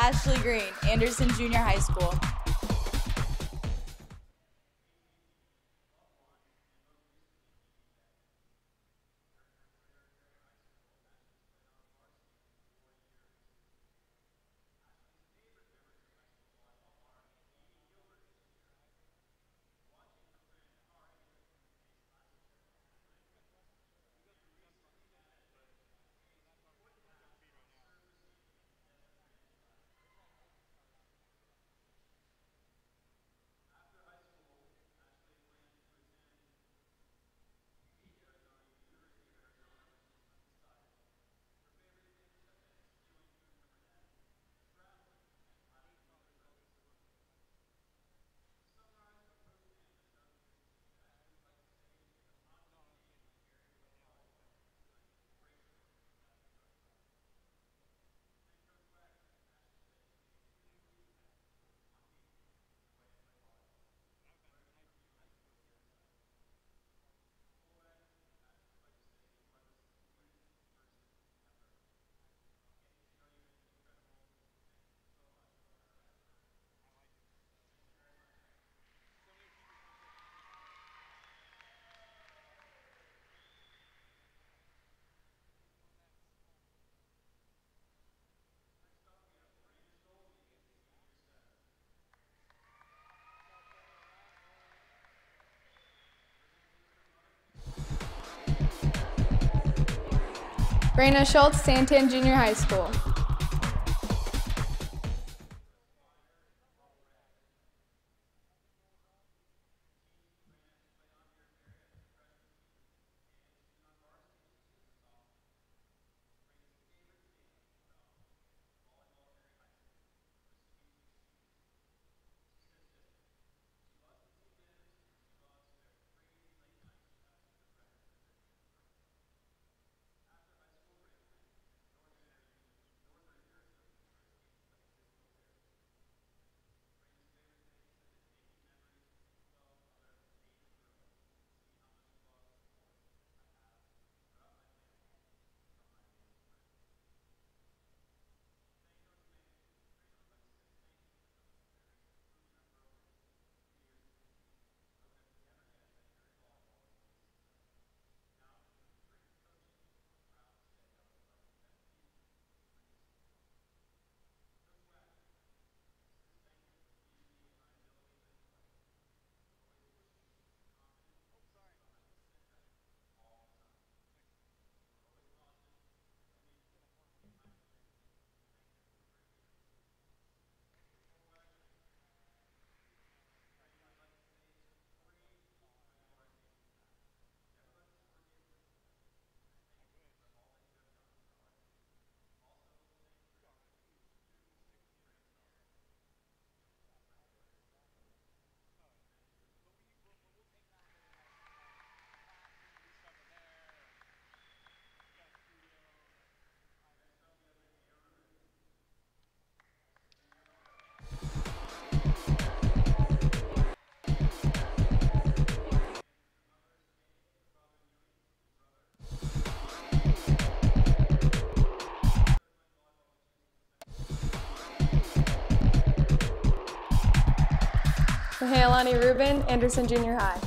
Ashley Green, Anderson Junior High School. Raina Schultz, Santan Junior High School. Alani Rubin, Anderson Junior High.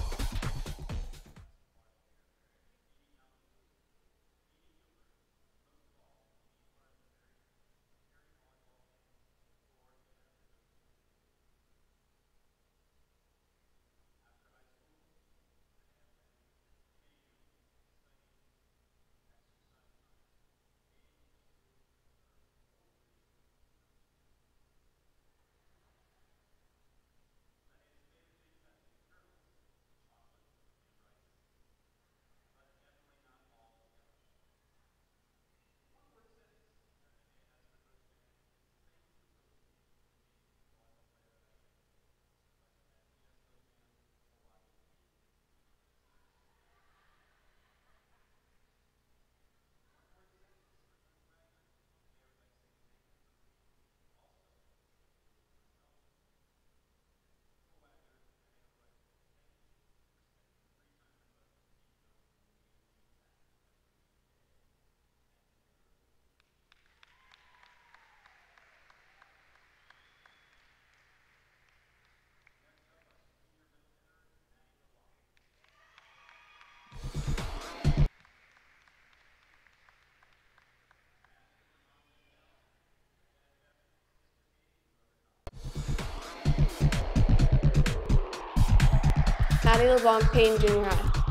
Maddie LeBlanc Payne Junior High.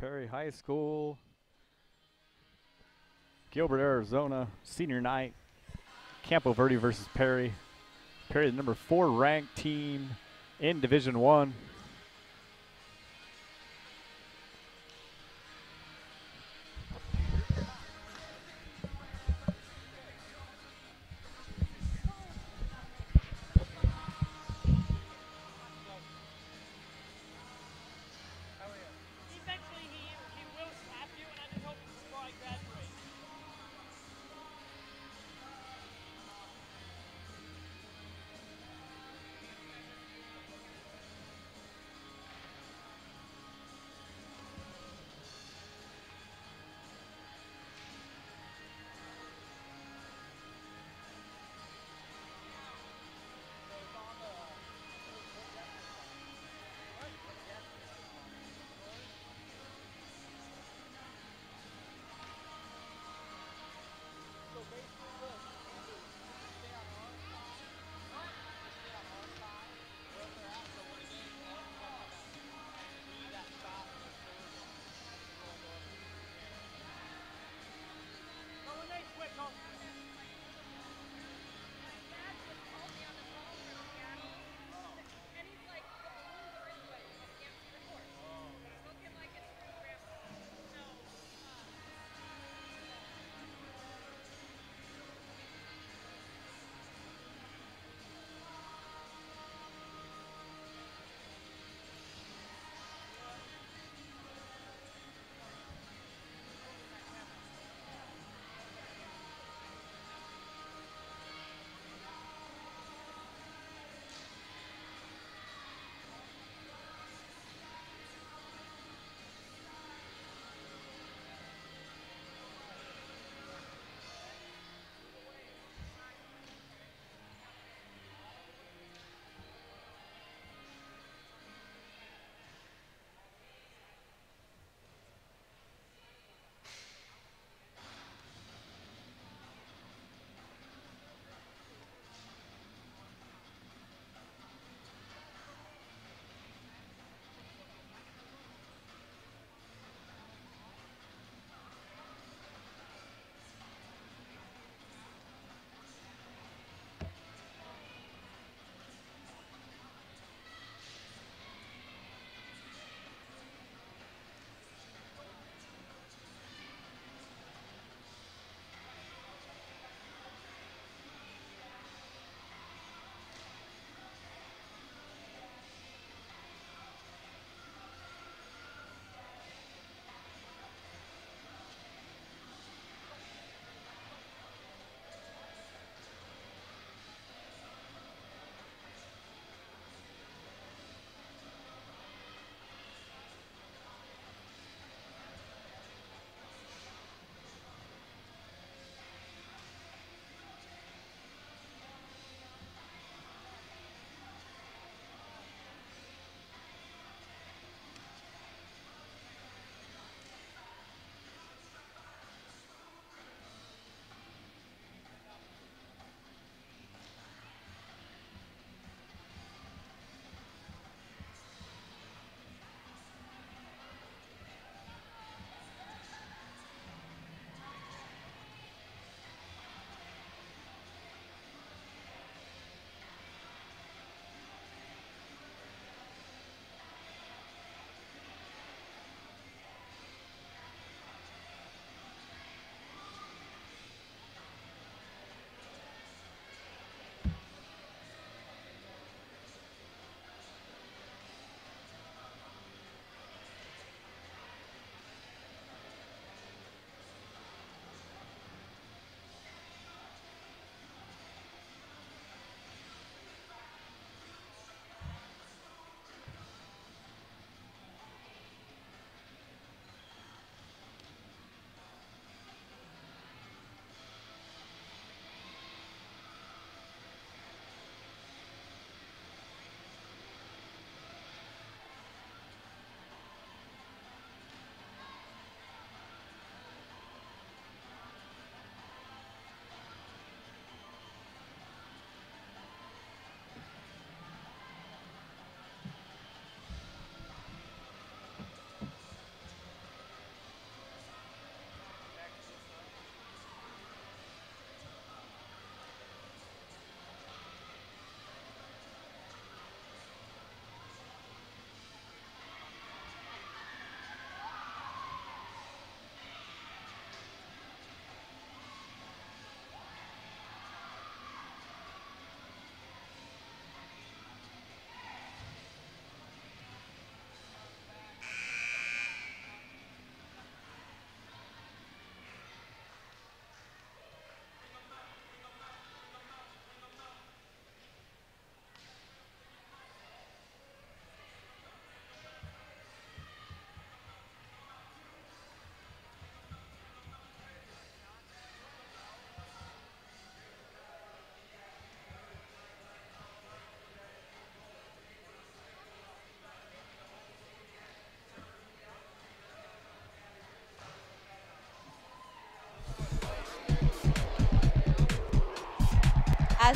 Perry High School, Gilbert, Arizona, senior night. Campo Verde versus Perry. Perry, the number 4 ranked team in Division I.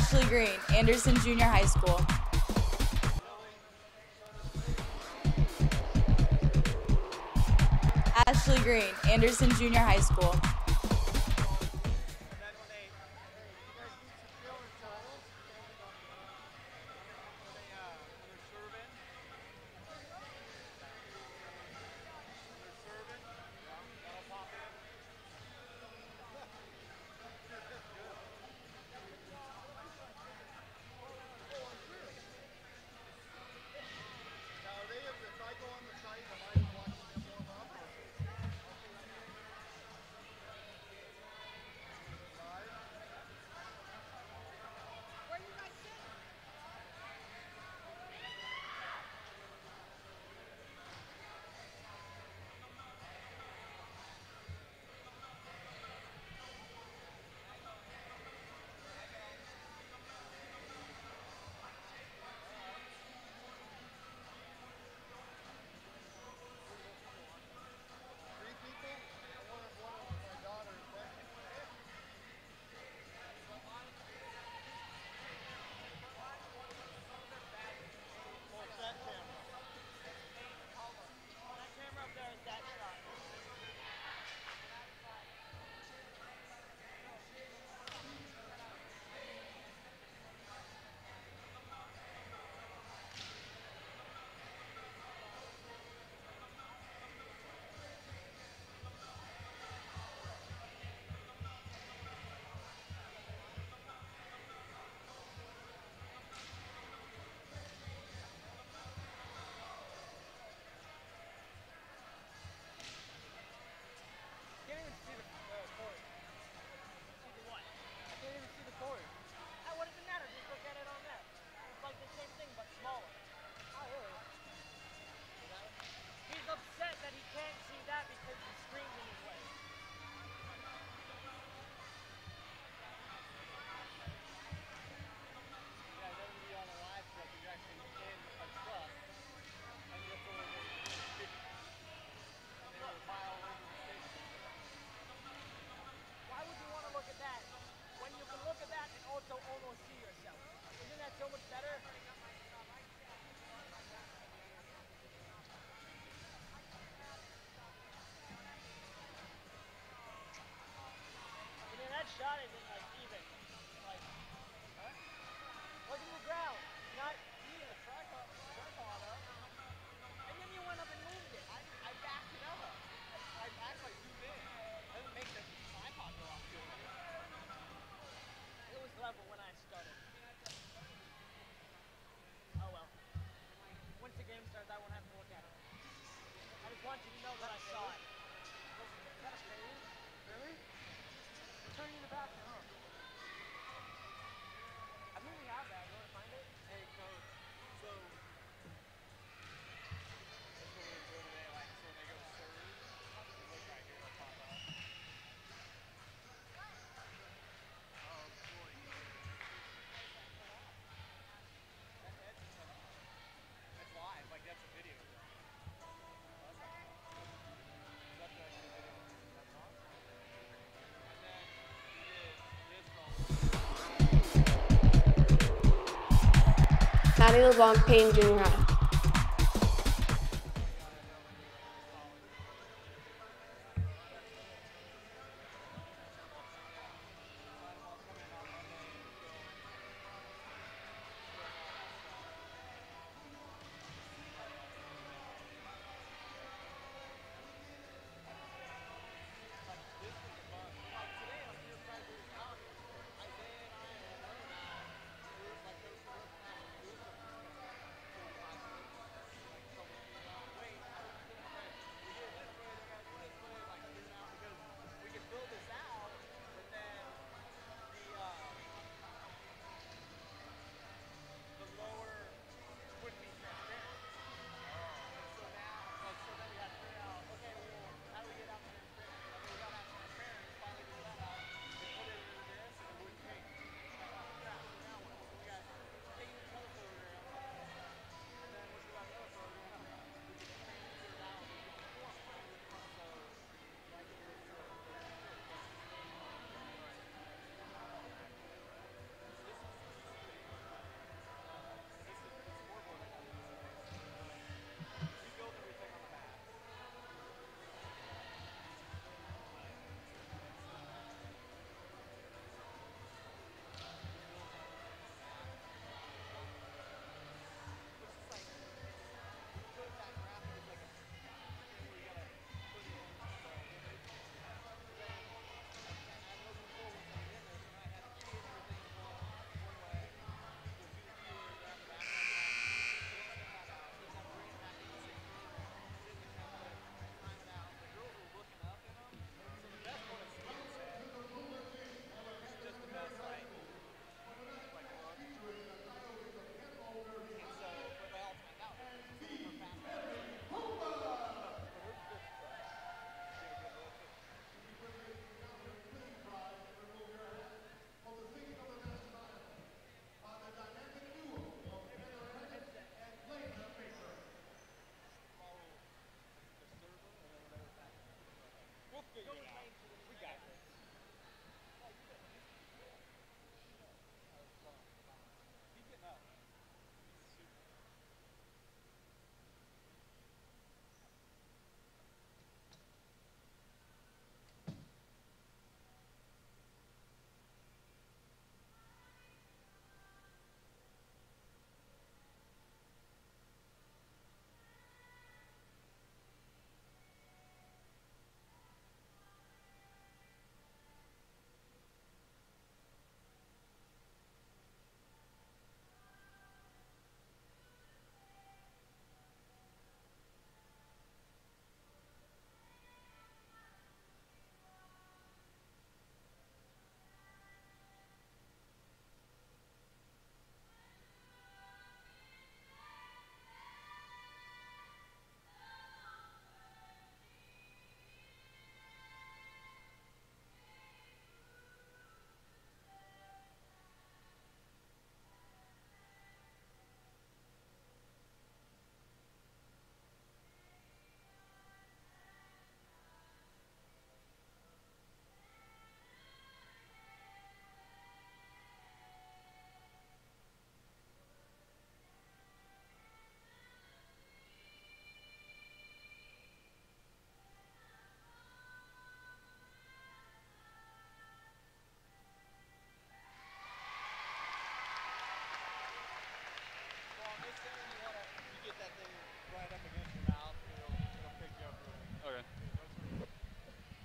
Ashley Green, Anderson Junior High School. Ashley Green, Anderson Junior High School. Shot isn't like even. Like, look at the ground. Not even a tripod up. And then you went up and moved it. I backed it up. I actually zoomed in. I didn't make the tripod go off too. It was level when I started. Oh well. Once the game starts, I won't have to look at it. I just want you to know that I saw it. Is that a fade? Really? We're turning in the back now. I think we have that. You want to find it? Hey, Coach. So, that's what we're doing today. Like, so when they go serve, you look right here, it'll pop up. Oh, boy. That's live. Like, that's a video. That's actually a video. That's awesome. And then we did this call. Maddie LeBlanc, Payne Junior High.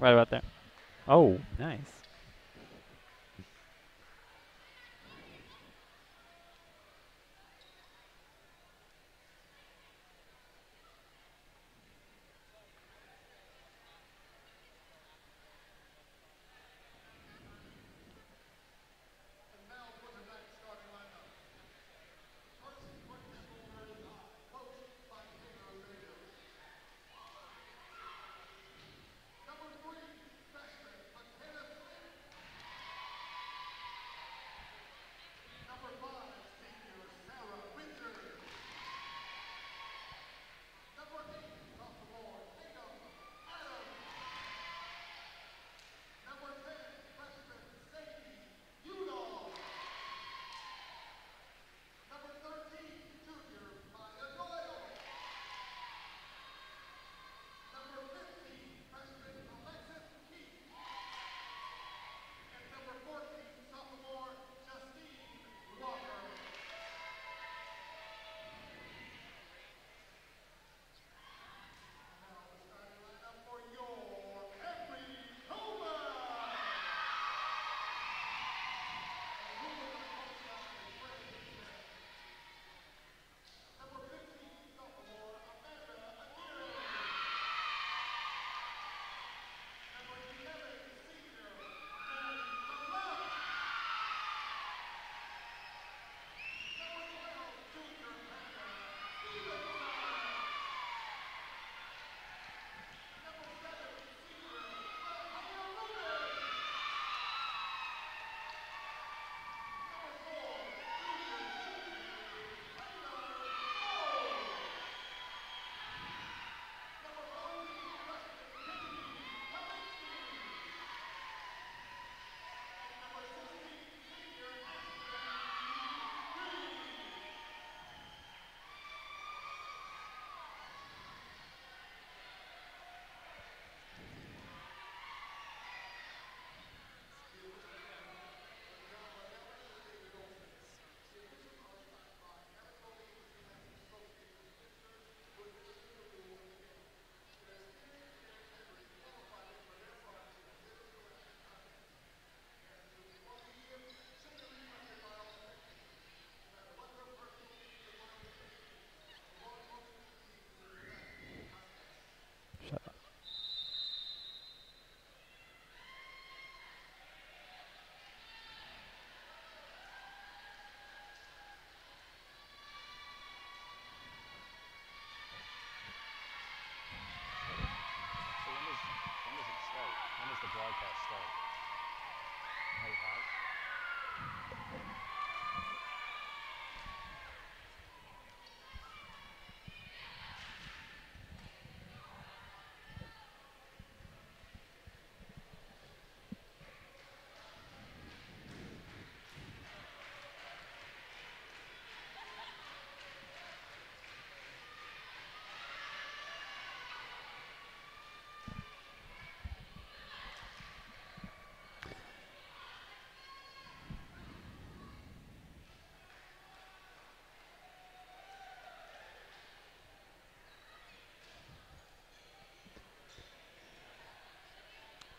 Right about there. Oh, nice.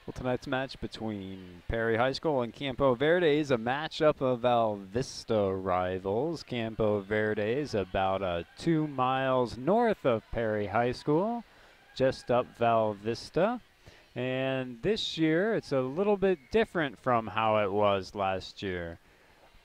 Well, tonight's match between Perry High School and Campo Verde is a matchup of Val Vista rivals. Campo Verde is about 2 miles north of Perry High School, just up Val Vista. And this year, it's a little bit different from how it was last year.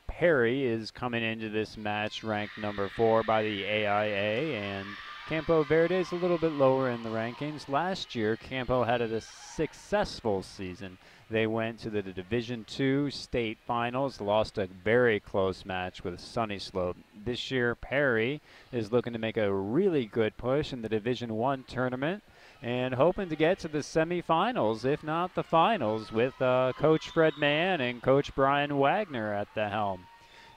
Perry is coming into this match ranked number 4 by the AIA, and Campo Verde is a little bit lower in the rankings. Last year, Campo had a successful season. They went to the Division II state finals, lost a very close match with Sunny Slope. This year, Perry is looking to make a really good push in the Division I tournament and hoping to get to the semifinals, if not the finals, with Coach Fred Mann and Coach Brian Wagner at the helm.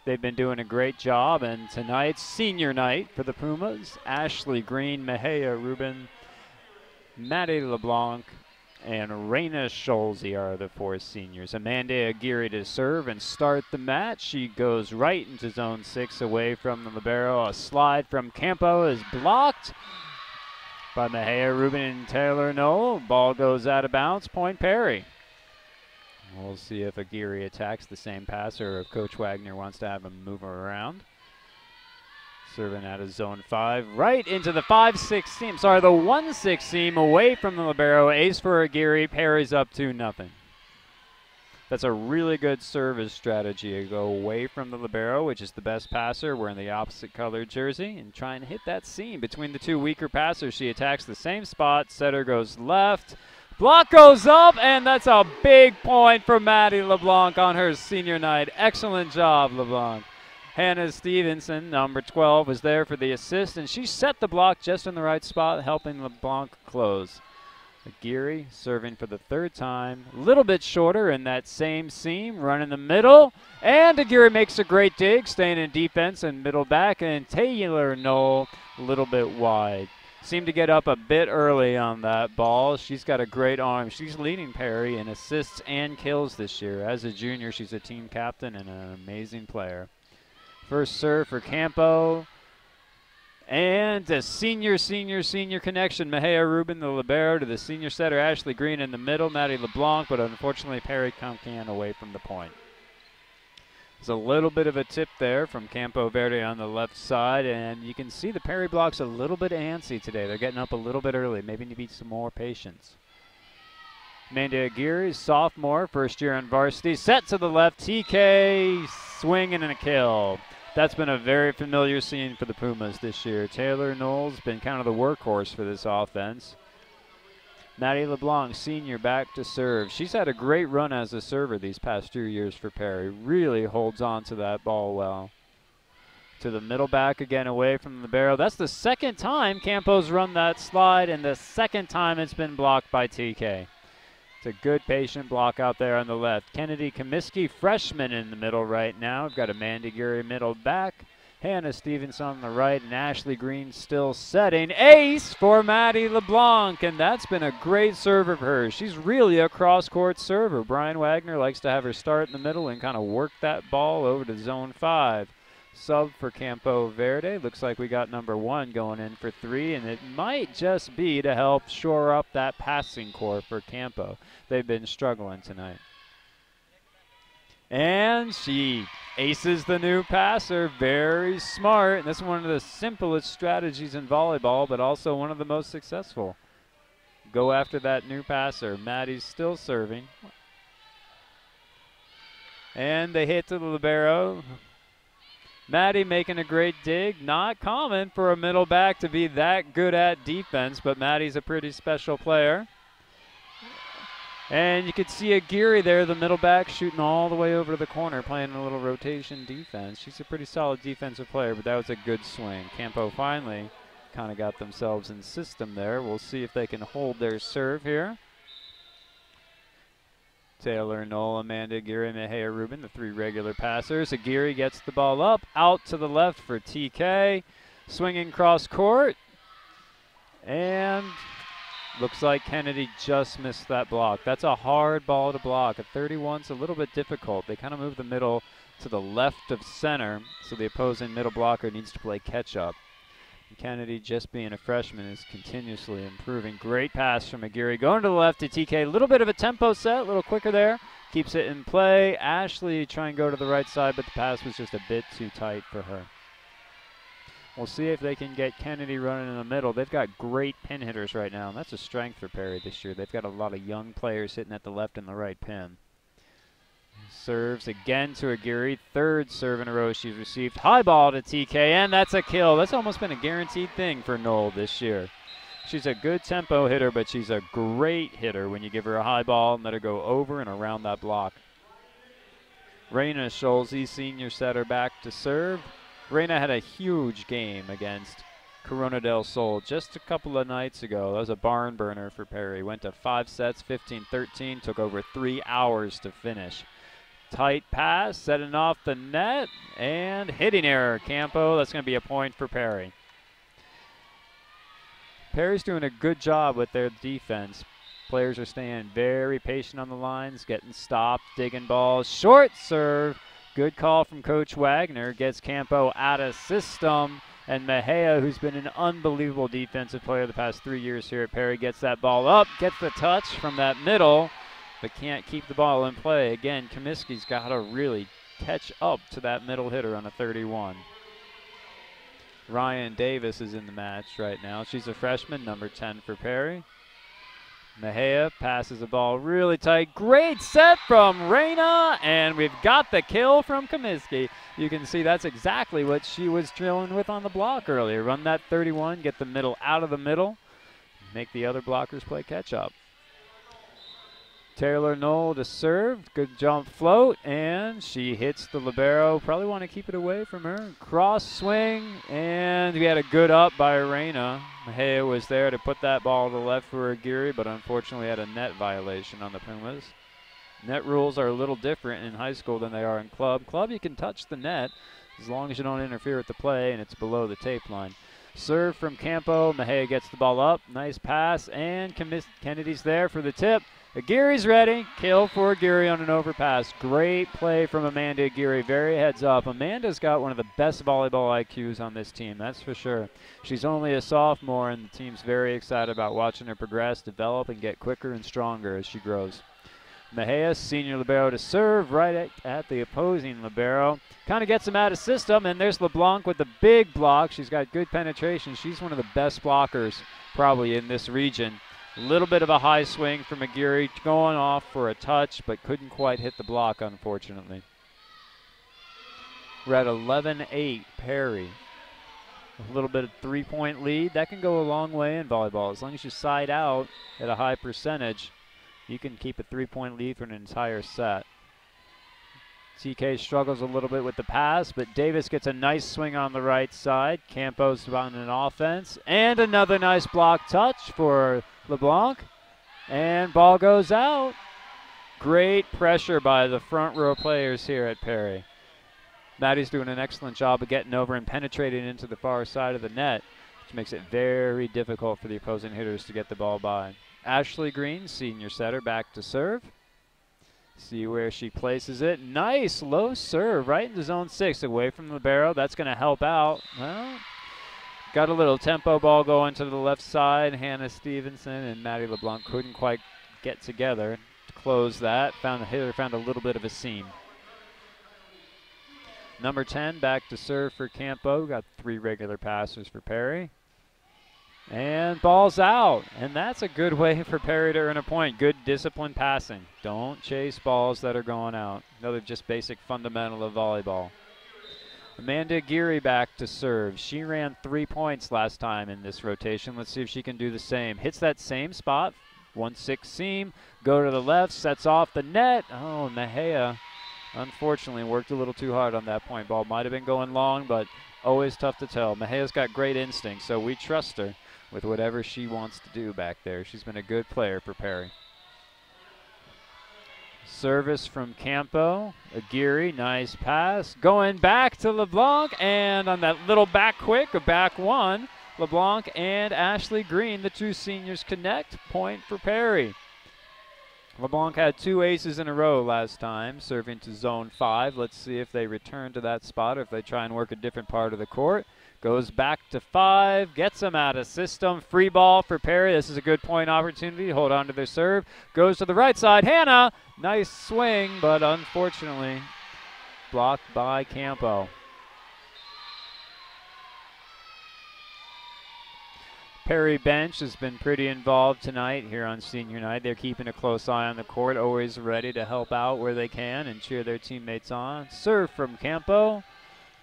They've been doing a great job, and tonight's senior night for the Pumas. Ashley Green, Mejia Rubin, Maddie LeBlanc, and Raina Scholze are the 4 seniors. Amanda Aguirre to serve and start the match. She goes right into zone 6 away from the libero. A slide from Campo is blocked. by Mejia Rubin and Taylor Knoll. Ball goes out of bounds, point Perry. We'll see if Aguirre attacks the same passer or if Coach Wagner wants to have him move around. Serving out of zone 5, right into the 5-6 seam. Sorry, the 1-6 seam away from the libero. Ace for Aguirre. Perry's up 2-0. That's a really good service strategy. You go away from the libero, which is the best passer, wearing the opposite colored jersey, and try and hit that seam between the two weaker passers. She attacks the same spot. Setter goes left. Block goes up, and that's a big point for Maddie LeBlanc on her senior night. Excellent job, LeBlanc. Hannah Stevenson, number 12, was there for the assist, and she set the block just in the right spot, helping LeBlanc close. Aguirre serving for the third time. A little bit shorter in that same seam, running the middle. And Aguirre makes a great dig, staying in defense and middle back. And Taylor Knoll a little bit wide. Seemed to get up a bit early on that ball. She's got a great arm. She's leading Perry in assists and kills this year. As a junior, she's a team captain and an amazing player. First serve for Campo. And a senior connection. Mejia Rubin, the libero, to the senior setter, Ashley Green in the middle. Maddie LeBlanc, but unfortunately Perry Comcan away from the point. There's a little bit of a tip there from Campo Verde on the left side, and you can see the Perry blocks a little bit antsy today. They're getting up a little bit early. Maybe need some more patience. Amanda Aguirre, sophomore, first year on varsity. Set to the left, TK, swinging and a kill. That's been a very familiar scene for the Pumas this year. Taylor Knoll's been kind of the workhorse for this offense. Maddie LeBlanc, senior, back to serve. She's had a great run as a server these past 2 years for Perry. Really holds on to that ball well. To the middle back again, away from the barrel. That's the second time Campo's run that slide, and the second time it's been blocked by TK. It's a good patient block out there on the left. Kennedy Comiskey, freshman in the middle right now. We've got Amanda Aguirre middle back. Hannah Stevenson on the right, and Ashley Green still setting. Ace for Maddie LeBlanc, and that's been a great serve of hers. She's really a cross-court server. Brian Wagner likes to have her start in the middle and kind of work that ball over to zone 5. Sub for Campo Verde. Looks like we got number 1 going in for 3, and it might just be to help shore up that passing core for Campo. They've been struggling tonight. And she aces the new passer. Very smart. And this is one of the simplest strategies in volleyball, but also one of the most successful. Go after that new passer. Maddie's still serving. And they hit to the libero. Maddie making a great dig. Not common for a middle back to be that good at defense, but Maddie's a pretty special player. And you could see Aguirre there, the middle back, shooting all the way over to the corner, playing a little rotation defense. She's a pretty solid defensive player, but that was a good swing. Campo finally kind of got themselves in system there. We'll see if they can hold their serve here. Taylor Knoll, Amanda Aguirre, Mejia Rubin, the 3 regular passers. Aguirre gets the ball up, out to the left for TK. Swinging cross court. And looks like Kennedy just missed that block. That's a hard ball to block. At 31's a little bit difficult. They kind of move the middle to the left of center, so the opposing middle blocker needs to play catch up. Kennedy, just being a freshman, is continuously improving. Great pass from Aguirre. Going to the left to TK. A little bit of a tempo set, a little quicker there. Keeps it in play. Ashley trying to go to the right side, but the pass was just a bit too tight for her. We'll see if they can get Kennedy running in the middle. They've got great pin hitters right now, and that's a strength for Perry this year. They've got a lot of young players hitting at the left and the right pin. Serves again to Aguirre. 3rd serve in a row she's received. High ball to TK, and that's a kill. That's almost been a guaranteed thing for Knoll this year. She's a good tempo hitter, but she's a great hitter when you give her a high ball and let her go over and around that block. Raina Scholze, senior setter, back to serve. Raina had a huge game against Corona del Sol just a couple of nights ago. That was a barn burner for Perry. Went to 5 sets, 15-13, took over 3 hours to finish. Tight pass, setting off the net, and hitting error. Campo, that's going to be a point for Perry. Perry's doing a good job with their defense. Players are staying very patient on the lines, getting stopped, digging balls. Short serve. Good call from Coach Wagner. Gets Campo out of system. And Mejia, who's been an unbelievable defensive player the past 3 years here at Perry, gets that ball up, gets the touch from that middle, but can't keep the ball in play. Again, Comiskey's got to really catch up to that middle hitter on a 31. Ryan Davis is in the match right now. She's a freshman, number 10 for Perry. Mejia passes the ball really tight. Great set from Reyna, and we've got the kill from Comiskey. You can see that's exactly what she was drilling with on the block earlier. Run that 31, get the middle out of the middle, make the other blockers play catch up. Taylor Knoll to serve, good jump float, and she hits the libero. Probably want to keep it away from her. Cross swing, and we had a good up by Reyna. Mejia was there to put that ball to the left for Aguirre, but unfortunately had a net violation on the Pumas. Net rules are a little different in high school than they are in club. Club, you can touch the net as long as you don't interfere with the play and it's below the tape line. Serve from Campo. Mejia gets the ball up. Nice pass, and Kennedy's there for the tip. Aguirre's ready. Kill for Aguirre on an overpass. Great play from Amanda Aguirre. Very heads up. Amanda's got one of the best volleyball IQs on this team, that's for sure. She's only a sophomore, and the team's very excited about watching her progress, develop, and get quicker and stronger as she grows. Mejia, senior libero to serve right at the opposing libero. Kind of gets him out of system, and there's LeBlanc with the big block. She's got good penetration. She's one of the best blockers probably in this region. A little bit of a high swing from Aguirre, going off for a touch, but couldn't quite hit the block, unfortunately. We're at 11-8, Perry. A little bit of three-point lead. That can go a long way in volleyball. As long as you side out at a high percentage, you can keep a three-point lead for an entire set. TK struggles a little bit with the pass, but Davis gets a nice swing on the right side. Campos on an offense, and another nice block touch for LeBlanc, and ball goes out. Great pressure by the front row players here at Perry. Maddie's doing an excellent job of getting over and penetrating into the far side of the net, which makes it very difficult for the opposing hitters to get the ball by. Ashley Green, senior setter, back to serve. See where she places it. Nice low serve right into zone 6, away from the libero. That's going to help out. Well, got a little tempo ball going to the left side. Hannah Stevenson and Maddie LeBlanc couldn't quite get together to close that. The hitter found a little bit of a seam. Number 10 back to serve for Campo. Got 3 regular passers for Perry. And ball's out, and that's a good way for Perry to earn a point. Good disciplined passing. Don't chase balls that are going out. Another just basic fundamental of volleyball. Amanda Aguirre back to serve. She ran 3 points last time in this rotation. Let's see if she can do the same. Hits that same spot, 1-6 seam, go to the left, sets off the net. Oh, Mejia unfortunately worked a little too hard on that point. Ball might have been going long, but always tough to tell. Mejia's got great instinct, so we trust her with whatever she wants to do back there. She's been a good player for Perry. Service from Campo. Aguirre, nice pass. Going back to LeBlanc, and on that little back quick, a back one, LeBlanc and Ashley Green, the 2 seniors, connect. Point for Perry. LeBlanc had 2 aces in a row last time, serving to zone 5. Let's see if they return to that spot or if they try and work a different part of the court. Goes back to 5, gets them out of system. Free ball for Perry. This is a good point opportunity. Hold on to their serve. Goes to the right side. Hannah, nice swing, but unfortunately blocked by Campo. Perry bench has been pretty involved tonight here on senior night. They're keeping a close eye on the court, always ready to help out where they can and cheer their teammates on. Serve from Campo.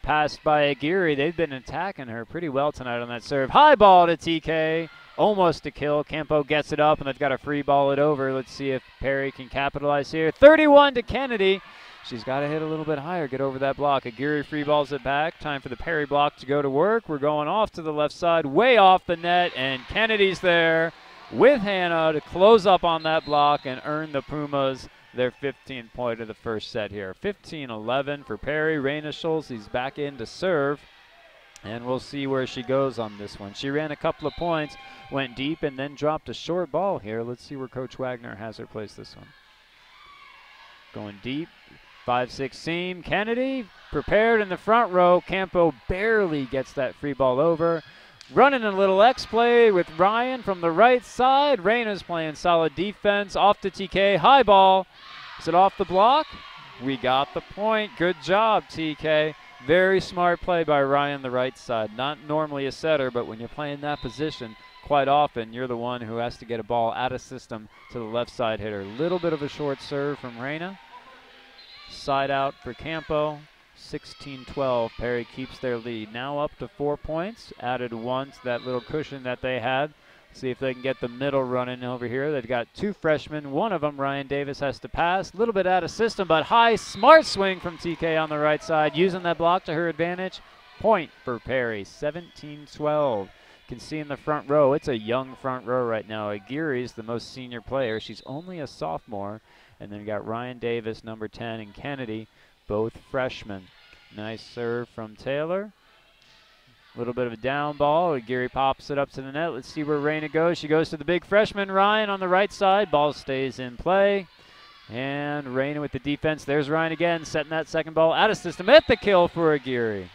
Passed by Aguirre. They've been attacking her pretty well tonight on that serve. High ball to TK. Almost a kill. Campo gets it up, and they've got to free ball it over. Let's see if Perry can capitalize here. 31 to Kennedy. She's got to hit a little bit higher, get over that block. Aguirre free balls it back. Time for the Perry block to go to work. We're going off to the left side, way off the net, and Kennedy's there with Hannah to close up on that block and earn the Pumas their 15th point of the first set here. 15-11 for Perry. Reyna Schultz, he's back in to serve, and we'll see where she goes on this one. She ran a couple of points, went deep, and then dropped a short ball here. Let's see where Coach Wagner has her place this one. Going deep, 5-6 seam. Kennedy prepared in the front row. Campo barely gets that free ball over. Running a little X play with Ryan from the right side. Reyna's playing solid defense. Off to TK. High ball. Is it off the block? We got the point. Good job, TK. Very smart play by Ryan, the right side. Not normally a setter, but when you're playing that position, quite often you're the one who has to get a ball out of system to the left side hitter. Little bit of a short serve from Reyna. Side out for Campo. 16-12. Perry keeps their lead. Now up to 4 points. Added one to that little cushion that they had. See if they can get the middle running over here. They've got two freshmen. One of them, Ryan Davis, has to pass. A little bit out of system, but high, smart swing from TK on the right side. Using that block to her advantage. Point for Perry. 17-12. Can see in the front row, it's a young front row right now. Aguirre's the most senior player. She's only a sophomore. And then you got Ryan Davis, number 10, and Kennedy, both freshmen. Nice serve from Taylor. A little bit of a down ball. Aguirre pops it up to the net. Let's see where Reyna goes. She goes to the big freshman, Ryan, on the right side. Ball stays in play. And Reyna with the defense. There's Ryan again, setting that second ball out of system. At the kill for Aguirre.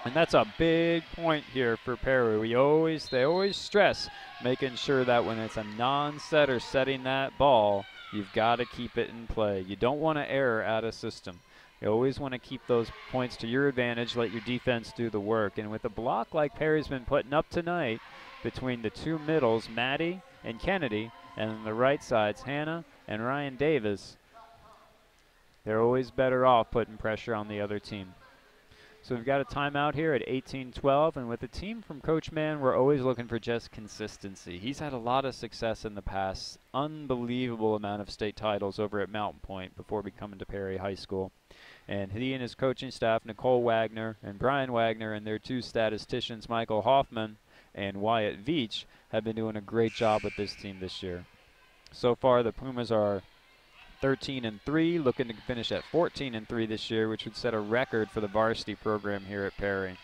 And that's a big point here for Perry. They always stress making sure that when it's a non-setter setting that ball, you've got to keep it in play. You don't want to error out of system. You always want to keep those points to your advantage, let your defense do the work. And with a block like Perry's been putting up tonight between the two middles, Maddie and Kennedy, and on the right sides, Hannah and Ryan Davis, they're always better off putting pressure on the other team. So we've got a timeout here at 18-12, and with the team from Coach Mann, we're always looking for just consistency. He's had a lot of success in the past, unbelievable amount of state titles over at Mountain Point before coming to Perry High School. And he and his coaching staff, Nicole Wagner and Brian Wagner, and their two statisticians, Michael Hoffman and Wyatt Veach, have been doing a great job with this team this year. So far, the Pumas are 13-3, looking to finish at 14-3 this year, which would set a record for the varsity program here at Perry.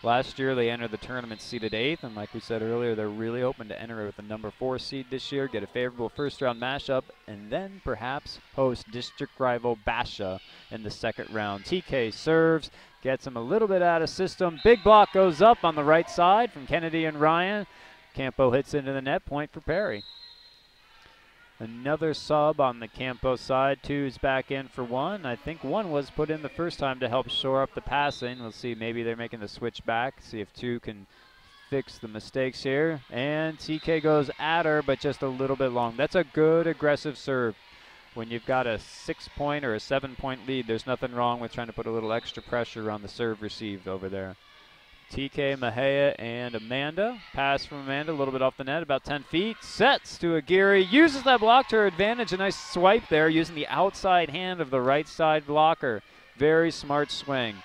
Last year, they entered the tournament seeded 8th, and like we said earlier, they're really hoping to enter it with the number 4 seed this year, get a favorable first-round matchup, and then perhaps host district rival Basha in the second round. TK serves, gets him a little bit out of system. Big block goes up on the right side from Kennedy and Ryan. Campo hits into the net, point for Perry. Another sub on the Campo side. 2 is back in for 1. I think 1 was put in the first time to help shore up the passing. We'll see, maybe they're making the switch back. See if 2 can fix the mistakes here. And TK goes at her, but just a little bit long. That's a good aggressive serve. When you've got a 6-point or a 7-point lead, there's nothing wrong with trying to put a little extra pressure on the serve received over there. TK, Mahea, and Amanda. Pass from Amanda, a little bit off the net, about 10 feet. Sets to Aguirre, uses that block to her advantage. A nice swipe there, using the outside hand of the right side blocker. Very smart swing.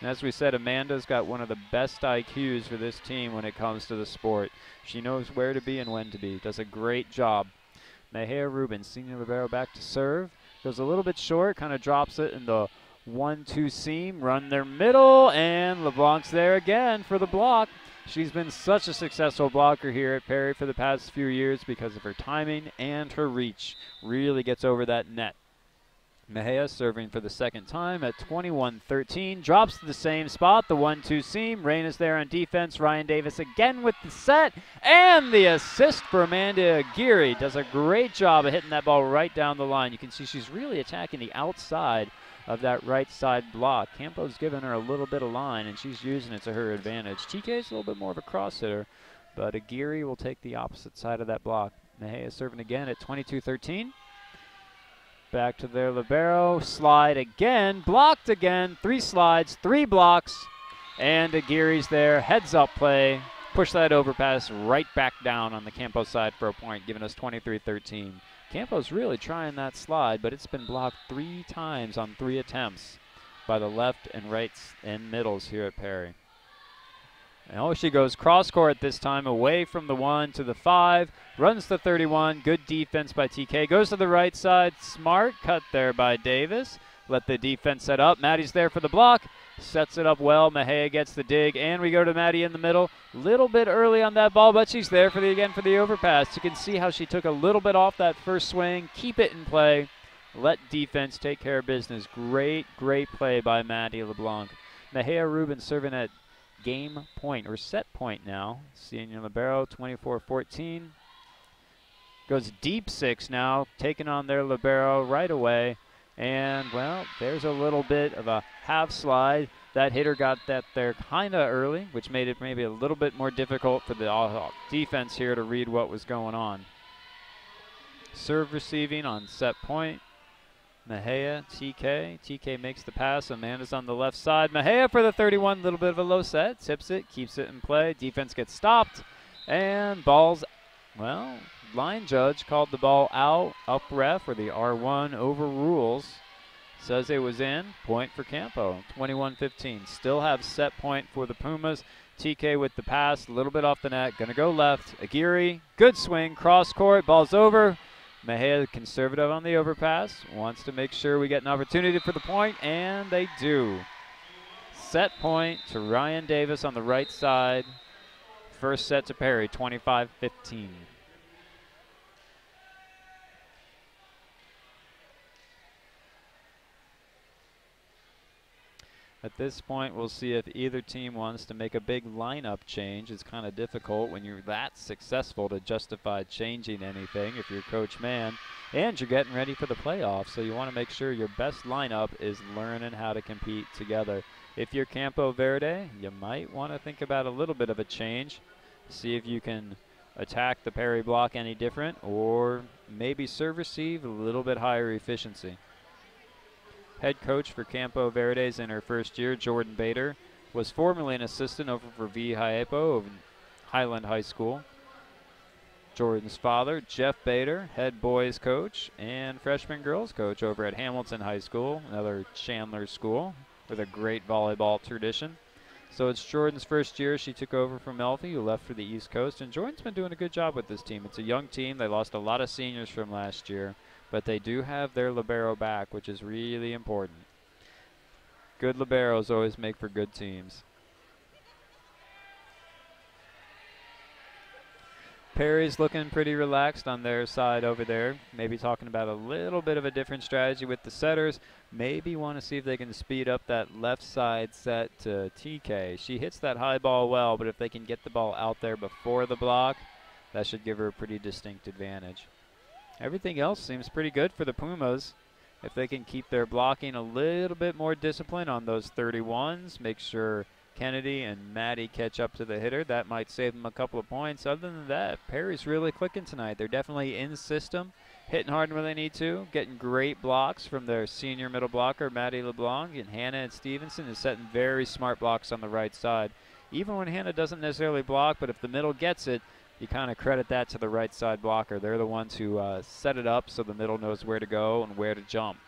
And as we said, Amanda's got one of the best IQs for this team when it comes to the sport. She knows where to be and when to be. Does a great job. Mahea Rubin, senior libero, back to serve. Goes a little bit short, kind of drops it in the 1-2 seam, run their middle, and LeBlanc's there again for the block. She's been such a successful blocker here at Perry for the past few years because of her timing and her reach. Really gets over that net. Mahea serving for the second time at 21-13. Drops to the same spot, the 1-2 seam. Reyna's there on defense. Ryan Davis again with the set. And the assist for Amanda Aguirre. Does a great job of hitting that ball right down the line. You can see she's really attacking the outside of that right side block. Campo's giving her a little bit of line, and she's using it to her advantage. TK's a little bit more of a cross hitter, but Aguirre will take the opposite side of that block. Mahea serving again at 22-13. Back to their libero, slide again, blocked again, 3 slides, 3 blocks, and Aguirre's there, heads up play, push that overpass right back down on the Campo side for a point, giving us 23-13. Campo's really trying that slide, but it's been blocked 3 times on 3 attempts by the left and right and middles here at Perry. And she goes cross court this time, away from the 1 to the 5, runs the 31, good defense by TK, goes to the right side, smart cut there by Davis, let the defense set up, Maddie's there for the block, sets it up well, Mahea gets the dig, and we go to Maddie in the middle, little bit early on that ball, but she's there for the overpass. You can see how she took a little bit off that first swing, keep it in play, let defense take care of business. Great play by Maddie LeBlanc. Mejia Rubin serving at game point, or set point now. Senior libero, 24-14. Goes deep 6 now, taking on their libero right away. And, well, there's a little bit of a half slide. That hitter got that there kind of early, which made it maybe a little bit more difficult for the defense here to read what was going on. Serve receiving on set point. Mejia, TK. TK makes the pass. Amanda's on the left side. Mejia for the 31, little bit of a low set. Tips it, keeps it in play. Defense gets stopped. And ball's, well, line judge called the ball out. Up ref, or the R1 overrules. Says it was in. Point for Campo. 21-15. Still have set point for the Pumas. TK with the pass. A little bit off the net. Going to go left. Aguirre. Good swing. Cross court. Ball's over. Mejia conservative on the overpass. Wants to make sure we get an opportunity for the point. And they do. Set point to Ryan Davis on the right side. First set to Perry. 25-15. At this point, we'll see if either team wants to make a big lineup change. It's kind of difficult when you're that successful to justify changing anything if you're Coach Mann. And you're getting ready for the playoffs, so you want to make sure your best lineup is learning how to compete together. If you're Campo Verde, you might want to think about a little bit of a change. See if you can attack the Perry block any different, or maybe serve receive a little bit higher efficiency. Head coach for Campo Verdes in her first year, Jordan Bader, was formerly an assistant over for V. Hiepo of Highland High School. Jordan's father, Jeff Bader, head boys coach and freshman girls coach over at Hamilton High School, another Chandler school with a great volleyball tradition. So it's Jordan's first year. She took over from Melfi, who left for the East Coast, and Jordan's been doing a good job with this team. It's a young team. They lost a lot of seniors from last year, but they do have their libero back, which is really important. Good liberos always make for good teams. Perry's looking pretty relaxed on their side over there. Maybe talking about a little bit of a different strategy with the setters. Maybe want to see if they can speed up that left side set to TK. She hits that high ball well, but if they can get the ball out there before the block, that should give her a pretty distinct advantage. Everything else seems pretty good for the Pumas. If they can keep their blocking a little bit more discipline on those 31s, make sure Kennedy and Maddie catch up to the hitter, that might save them a couple of points. Other than that, Perry's really clicking tonight. They're definitely in system, hitting hard where they need to, getting great blocks from their senior middle blocker, Maddie LeBlanc, and Hannah and Stevenson is setting very smart blocks on the right side. Even when Hannah doesn't necessarily block, but if the middle gets it, you kind of credit that to the right side blocker. They're the ones who set it up so the middle knows where to go and where to jump.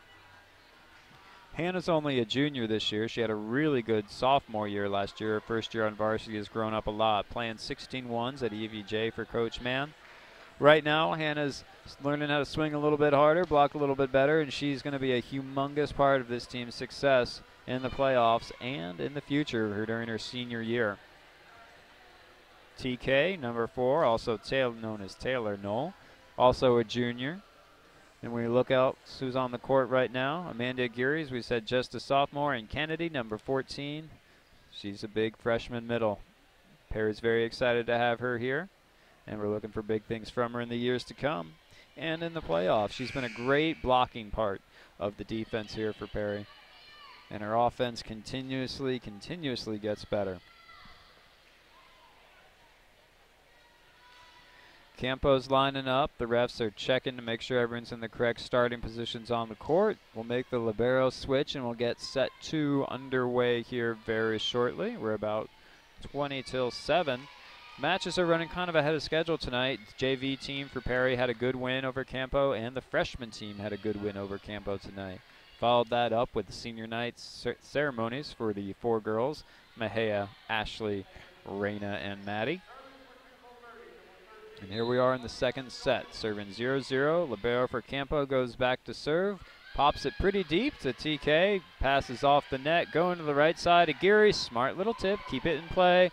Hannah's only a junior this year. She had a really good sophomore year last year. Her first year on varsity has grown up a lot, playing 16-1s at EVJ for Coach Mann. Right now, Hannah's learning how to swing a little bit harder, block a little bit better, and she's going to be a humongous part of this team's success in the playoffs and in the future during her senior year. TK, number 4, also known as Taylor Knoll, also a junior. And when we look out who's on the court right now, Amanda Aguirre, as we said, just a sophomore, and Kennedy, number 14. She's a big freshman middle. Perry's very excited to have her here, and we're looking for big things from her in the years to come and in the playoffs. She's been a great blocking part of the defense here for Perry, and her offense continuously gets better. Campo's lining up. The refs are checking to make sure everyone's in the correct starting positions on the court. We'll make the libero switch, and we'll get set 2 underway here very shortly. We're about 20 till 7. Matches are running kind of ahead of schedule tonight. The JV team for Perry had a good win over Campo, and the freshman team had a good win over Campo tonight. Followed that up with the senior night ceremonies for the 4 girls, Mejia, Ashley, Raina, and Maddie. And here we are in the second set, serving 0-0. Libero for Campo goes back to serve, pops it pretty deep to TK, passes off the net, going to the right side. Aguirre, smart little tip, keep it in play.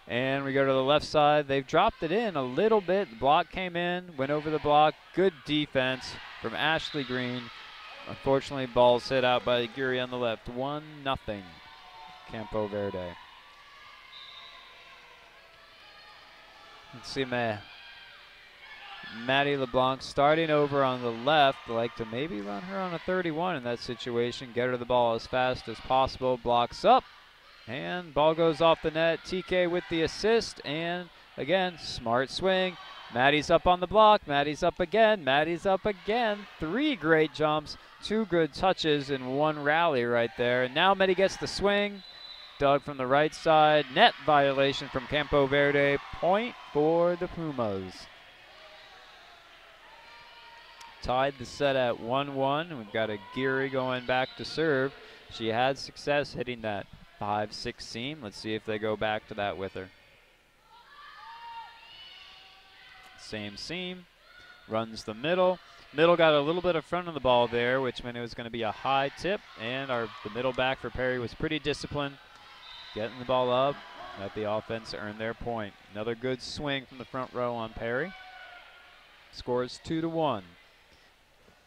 And we go to the left side. They've dropped it in a little bit. The block came in, went over the block. Good defense from Ashley Green. Unfortunately, ball's hit out by Aguirre on the left. 1-0, Campo Verde. Let's see, Maddie LeBlanc starting over on the left. Like to maybe run her on a 31 in that situation. Get her the ball as fast as possible. Blocks up. And ball goes off the net. TK with the assist. And again, smart swing. Maddie's up on the block. Maddie's up again. Maddie's up again. 3 great jumps. 2 good touches in 1 rally right there. And now Maddie gets the swing. Dug from the right side. Net violation from Campo Verde. Point for the Pumas. Tied the set at 1-1. We've got Aguirre going back to serve. She had success hitting that 5-6 seam. Let's see if they go back to that with her. Same seam. Runs the middle. Middle got a little bit of front of the ball there, which meant it was going to be a high tip. And the middle back for Perry was pretty disciplined. Getting the ball up. Let the offense earn their point. Another good swing from the front row on Perry. Scores 2-1.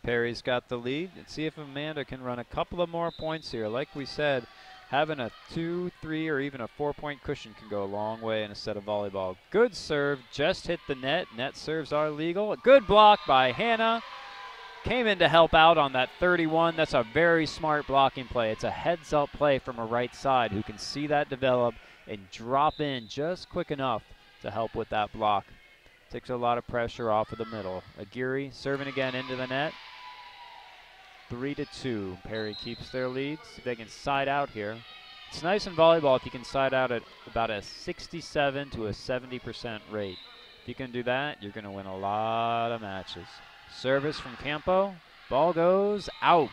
Perry's got the lead. Let's see if Amanda can run a couple of more points here. Like we said, having a 2, 3, or even a 4-point cushion can go a long way in a set of volleyball. Good serve, just hit the net. Net serves are legal. A good block by Hannah. Came in to help out on that 31. That's a very smart blocking play. It's a heads-up play from a right side who can see that develop and drop in just quick enough to help with that block. Takes a lot of pressure off of the middle. Aguirre serving again into the net. 3-2. Perry keeps their lead. See if they can side out here. It's nice in volleyball if you can side out at about a 67 to a 70% rate. If you can do that, you're going to win a lot of matches. Service from Campo. Ball goes out.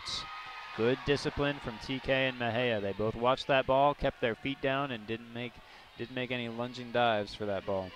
Good discipline from TK and Mejia. They both watched that ball, kept their feet down, and didn't make any lunging dives for that ball.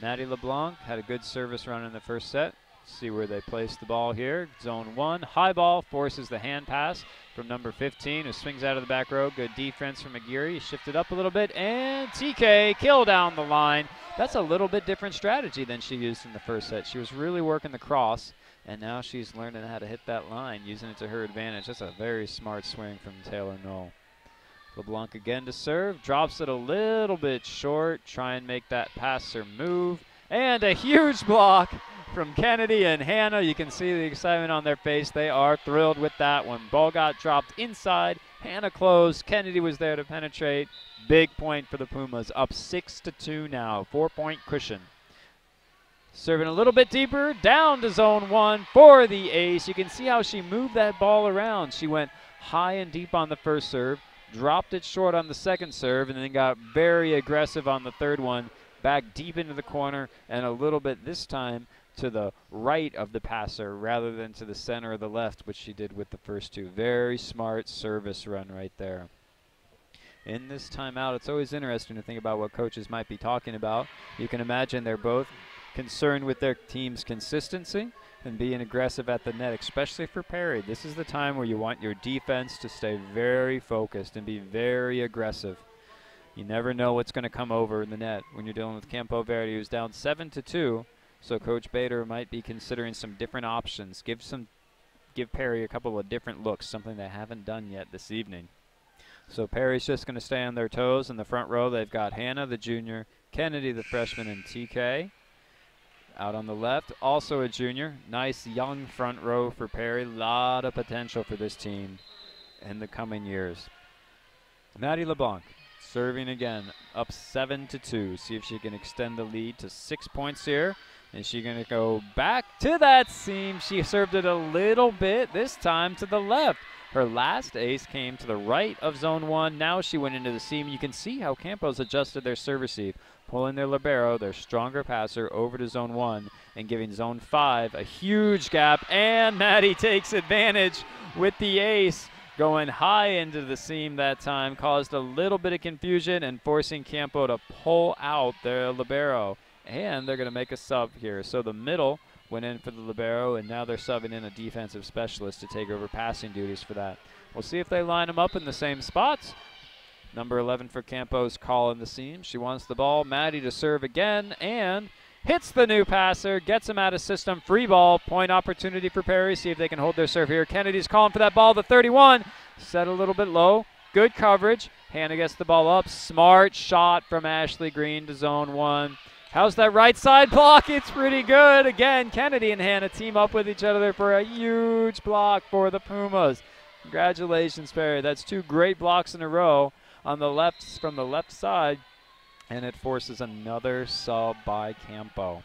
Maddie LeBlanc had a good service run in the first set. See where they place the ball here. Zone 1. High ball forces the hand pass from number 15, who swings out of the back row. Good defense from Aguirre. Shifted up a little bit, and TK kill down the line. That's a little bit different strategy than she used in the first set. She was really working the cross, and now she's learning how to hit that line, using it to her advantage. That's a very smart swing from Taylor Knoll. LeBlanc again to serve. Drops it a little bit short. Try and make that passer move. And a huge block from Kennedy and Hannah. You can see the excitement on their face. They are thrilled with that one. Ball got dropped inside. Hannah closed. Kennedy was there to penetrate. Big point for the Pumas. Up 6-2 now. 4-point cushion. Serving a little bit deeper. Down to zone 1 for the ace. You can see how she moved that ball around. She went high and deep on the first serve. Dropped it short on the second serve. And then got very aggressive on the third one. Back deep into the corner. And a little bit this time to the right of the passer rather than to the center or the left, which she did with the first two. Very smart service run right there. In this timeout, it's always interesting to think about what coaches might be talking about. You can imagine they're both concerned with their team's consistency and being aggressive at the net, especially for Perry. This is the time where you want your defense to stay very focused and be very aggressive. You never know what's going to come over in the net when you're dealing with Campo Verde, who's down 7-2. So Coach Bader might be considering some different options. Give Perry a couple of different looks, something they haven't done yet this evening. So Perry's just going to stay on their toes in the front row. They've got Hannah, the junior, Kennedy, the freshman, and TK. Out on the left, also a junior. Nice young front row for Perry. Lot of potential for this team in the coming years. Maddie LeBlanc serving again, up 7-2. See if she can extend the lead to 6 points here. Is she going to go back to that seam? She served it a little bit, this time to the left. Her last ace came to the right of zone 1. Now she went into the seam. You can see how Campo's adjusted their serve receive, pulling their libero, their stronger passer, over to zone 1 and giving zone 5 a huge gap. And Maddie takes advantage with the ace. Going high into the seam that time, caused a little bit of confusion and forcing Campo to pull out their libero. And they're going to make a sub here. So the middle went in for the libero, and now they're subbing in a defensive specialist to take over passing duties for that. We'll see if they line them up in the same spots. Number 11 for Campo's calling the seam. She wants the ball. Maddie to serve again, and hits the new passer, gets him out of system. Free ball, point opportunity for Perry. See if they can hold their serve here. Kennedy's calling for that ball. The 31, set a little bit low. Good coverage. Hannah gets the ball up. Smart shot from Ashley Green to zone 1. How's that right side block? It's pretty good. Again, Kennedy and Hannah team up with each other for a huge block for the Pumas. Congratulations, Perry. That's 2 great blocks in a row on the left from the left side, and it forces another sub by Campo.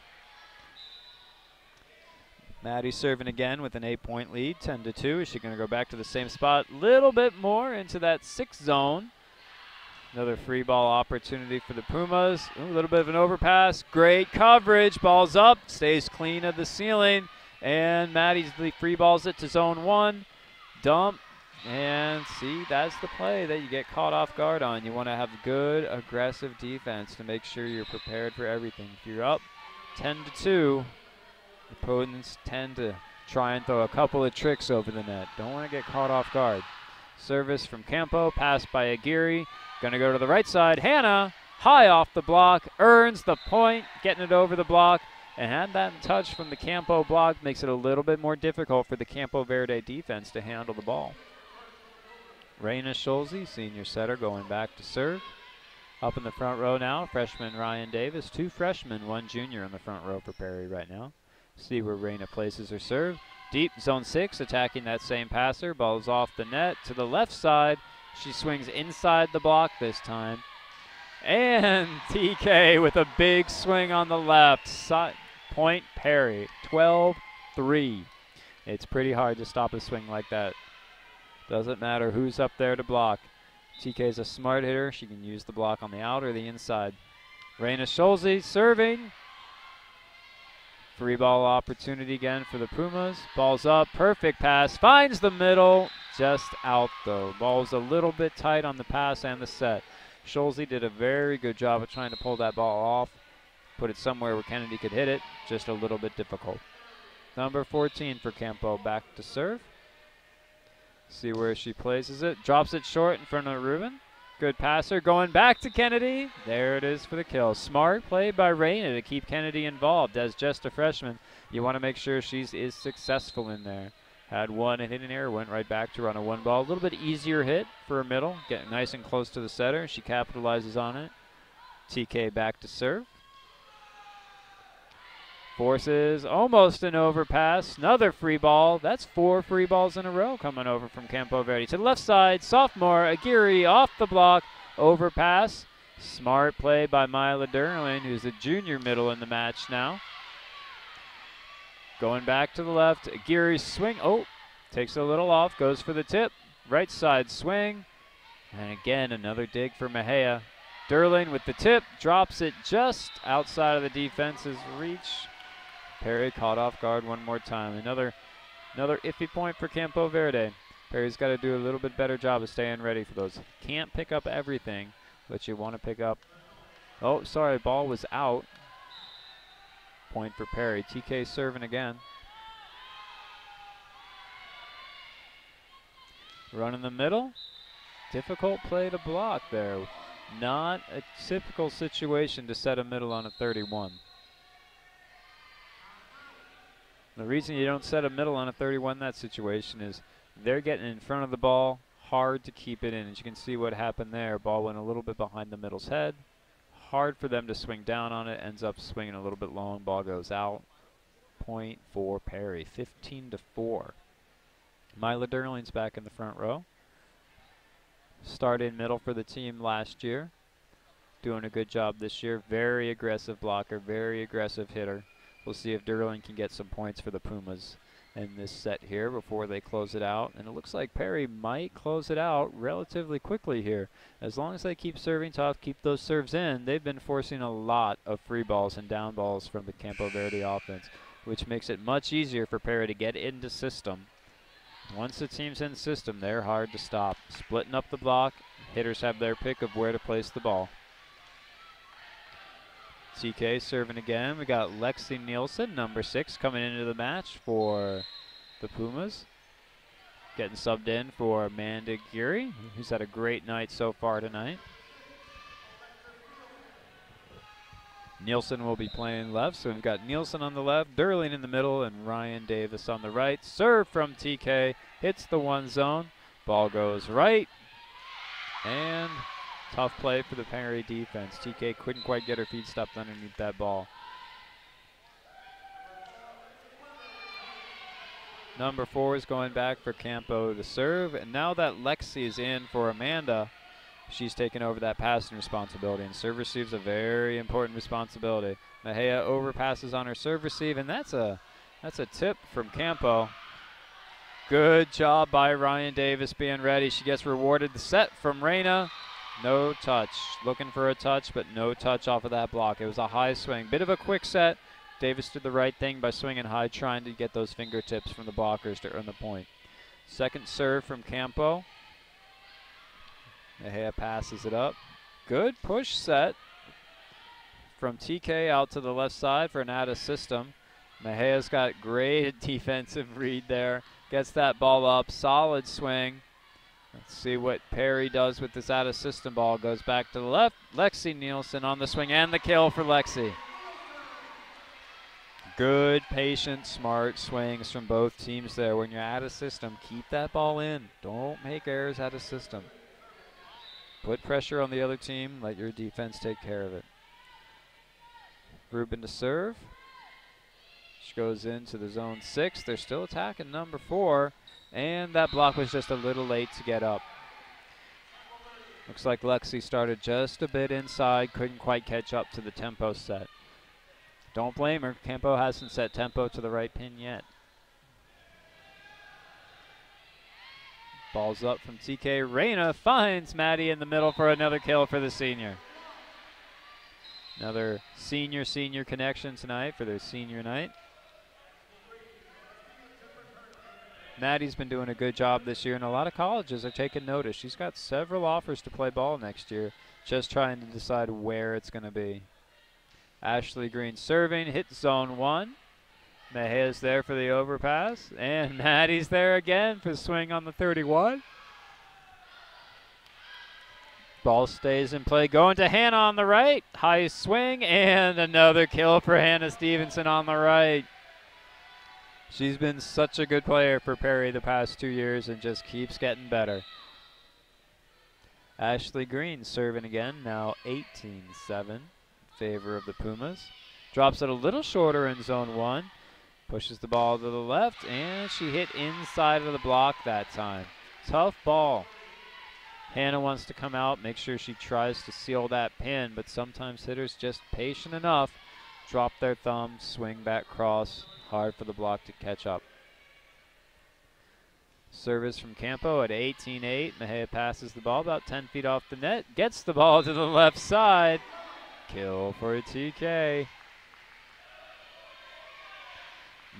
Maddie serving again with an 8-point lead, 10-2. Is she going to go back to the same spot? Little bit more into that 6 zone. Another free ball opportunity for the Pumas. Ooh, a little bit of an overpass. Great coverage. Ball's up. Stays clean of the ceiling. And Maddie's free balls it to zone 1. Dump. And see, that's the play that you get caught off guard on. You want to have good, aggressive defense to make sure you're prepared for everything. If you're up 10-2, opponents tend to try and throw a couple of tricks over the net. Don't want to get caught off guard. Service from Campo, pass by Aguirre. Going to go to the right side. Hannah, high off the block, earns the point, getting it over the block. And had that touch from the Campo block makes it a little bit more difficult for the Campo Verde defense to handle the ball. Raina Schulze, senior setter, going back to serve. Up in the front row now, freshman Ryan Davis. 2 freshmen, 1 junior in the front row for Perry right now. See where Raina places her serve. Deep, zone 6, attacking that same passer. Ball's off the net to the left side. She swings inside the block this time. And TK with a big swing on the left side. Point Perry, 12-3. It's pretty hard to stop a swing like that. Doesn't matter who's up there to block. TK's a smart hitter. She can use the block on the out or the inside. Raina Schulze serving. Free ball opportunity again for the Pumas. Ball's up, perfect pass, finds the middle, just out though. Ball's a little bit tight on the pass and the set. Schulze did a very good job of trying to pull that ball off, put it somewhere where Kennedy could hit it, just a little bit difficult. Number 14 for Campo, back to serve. See where she places it, drops it short in front of Ruben. Good passer, going back to Kennedy. There it is for the kill. Smart play by Raina to keep Kennedy involved. As just a freshman, you want to make sure she is successful in there. Had one hit in air, went right back to her on a 1 ball. A little bit easier hit for a middle. Get nice and close to the setter. She capitalizes on it. TK back to serve. Forces almost an overpass. Another free ball. That's 4 free balls in a row coming over from Campo Verde. To the left side, sophomore Aguirre off the block. Overpass. Smart play by Mila Derlin, who's a junior middle in the match now. Going back to the left. Aguirre swing. Oh, takes a little off. Goes for the tip. Right side swing. And again, another dig for Mejia. Derlin with the tip. Drops it just outside of the defense's reach. Perry caught off guard one more time. Another iffy point for Campo Verde. Perry's got to do a little bit better job of staying ready for those. Can't pick up everything, but you want to pick up. Oh, sorry, ball was out. Point for Perry. TK serving again. Run in the middle. Difficult play to block there. Not a typical situation to set a middle on a 31. The reason you don't set a middle on a 31 in that situation is they're getting in front of the ball, hard to keep it in. As you can see what happened there, ball went a little bit behind the middle's head. Hard for them to swing down on it, ends up swinging a little bit long, ball goes out. Point for Perry, 15-4. Mila Derling's back in the front row. Started middle for the team last year. Doing a good job this year. Very aggressive blocker, very aggressive hitter. We'll see if Derling can get some points for the Pumas in this set here before they close it out. And it looks like Perry might close it out relatively quickly here. As long as they keep serving tough, keep those serves in, they've been forcing a lot of free balls and down balls from the Campo Verde offense, which makes it much easier for Perry to get into system. Once the team's in system, they're hard to stop. Splitting up the block, hitters have their pick of where to place the ball. TK serving again. We got Lexi Nielsen, number 6, coming into the match for the Pumas. Getting subbed in for Amanda Geary, who's had a great night so far tonight. Nielsen will be playing left, so we've got Nielsen on the left, Durling in the middle, and Ryan Davis on the right. Serve from TK, hits the one zone. Ball goes right, and tough play for the Perry defense. TK couldn't quite get her feet stopped underneath that ball. Number 4 is going back for Campo to serve, and now that Lexi is in for Amanda, she's taken over that passing responsibility, and serve receive's a very important responsibility. Mejia overpasses on her serve receive, and that's a tip from Campo. Good job by Ryan Davis being ready. She gets rewarded the set from Reyna. No touch. Looking for a touch, but no touch off of that block. It was a high swing. Bit of a quick set. Davis did the right thing by swinging high, trying to get those fingertips from the blockers to earn the point. Second serve from Campo. Mejia passes it up. Good push set from TK out to the left side for an out of system. Mejia's got great defensive read there. Gets that ball up. Solid swing. Let's see what Perry does with this out of system ball. Goes back to the left. Lexi Nielsen on the swing and the kill for Lexi. Good, patient, smart swings from both teams there. When you're out of system, keep that ball in. Don't make errors out of system. Put pressure on the other team. Let your defense take care of it. Rubin to serve. She goes into the zone 6. They're still attacking number 4. And that block was just a little late to get up. Looks like Lexi started just a bit inside. Couldn't quite catch up to the tempo set. Don't blame her. Campo hasn't set tempo to the right pin yet. Ball's up from TK. Reyna finds Maddie in the middle for another kill for the senior. Another senior connection tonight for their senior night. Maddie's been doing a good job this year, and a lot of colleges are taking notice. She's got several offers to play ball next year, just trying to decide where it's going to be. Ashley Green serving, hit zone 1. Mejia's there for the overpass, and Maddie's there again for the swing on the 31. Ball stays in play, going to Hannah on the right. High swing, and another kill for Hannah Stevenson on the right. She's been such a good player for Perry the past 2 years and just keeps getting better. Ashley Green serving again, now 18-7. Favor of the Pumas. Drops it a little shorter in zone 1. Pushes the ball to the left, and she hit inside of the block that time. Tough ball. Hannah wants to come out, make sure she tries to seal that pin, but sometimes hitters just patient enough, drop their thumb, swing back cross. Hard for the block to catch up. Service from Campo at 18-8. Mejia passes the ball about 10 feet off the net. Gets the ball to the left side. Kill for TK.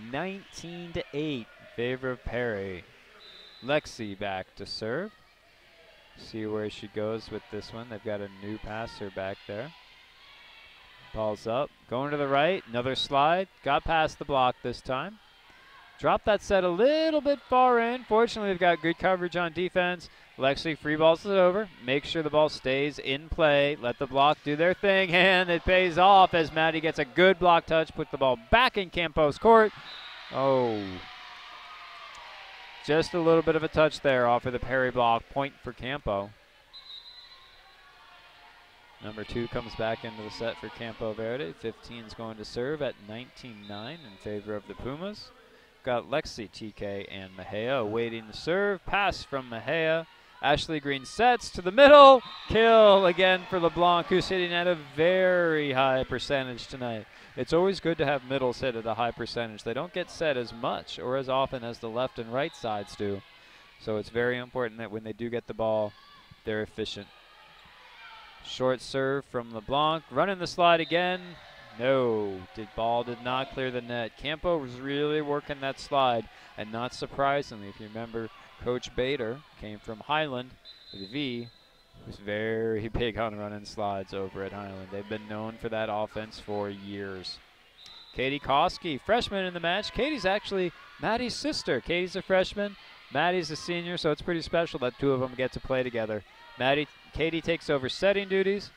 19-8. Favor of Perry. Lexi back to serve. See where she goes with this one. They've got a new passer back there. Ball's up. Going to the right. Another slide. Got past the block this time. Dropped that set a little bit far in. Fortunately, we've got good coverage on defense. Lexi free balls it over. Make sure the ball stays in play. Let the block do their thing, and it pays off as Maddie gets a good block touch. Put the ball back in Campo's court. Oh. Just a little bit of a touch there off of the Perry block. Point for Campo. Number 2 comes back into the set for Campo Verde. 15 is going to serve at 19-9 in favor of the Pumas. Got Lexi, TK, and Mejia awaiting the serve. Pass from Mejia. Ashley Green sets to the middle. Kill again for LeBlanc, who's hitting at a very high percentage tonight. It's always good to have middles hit at a high percentage. They don't get set as much or as often as the left and right sides do. So it's very important that when they do get the ball, they're efficient. Short serve from LeBlanc. Running the slide again. No, ball did not clear the net. Campo was really working that slide, and not surprisingly, if you remember, Coach Bader came from Highland with a V, who's very big on running slides over at Highland. They've been known for that offense for years. Katie Koski, freshman in the match. Katie's actually Maddie's sister. Katie's a freshman, Maddie's a senior, so it's pretty special that 2 of them get to play together. Katie takes over setting duties.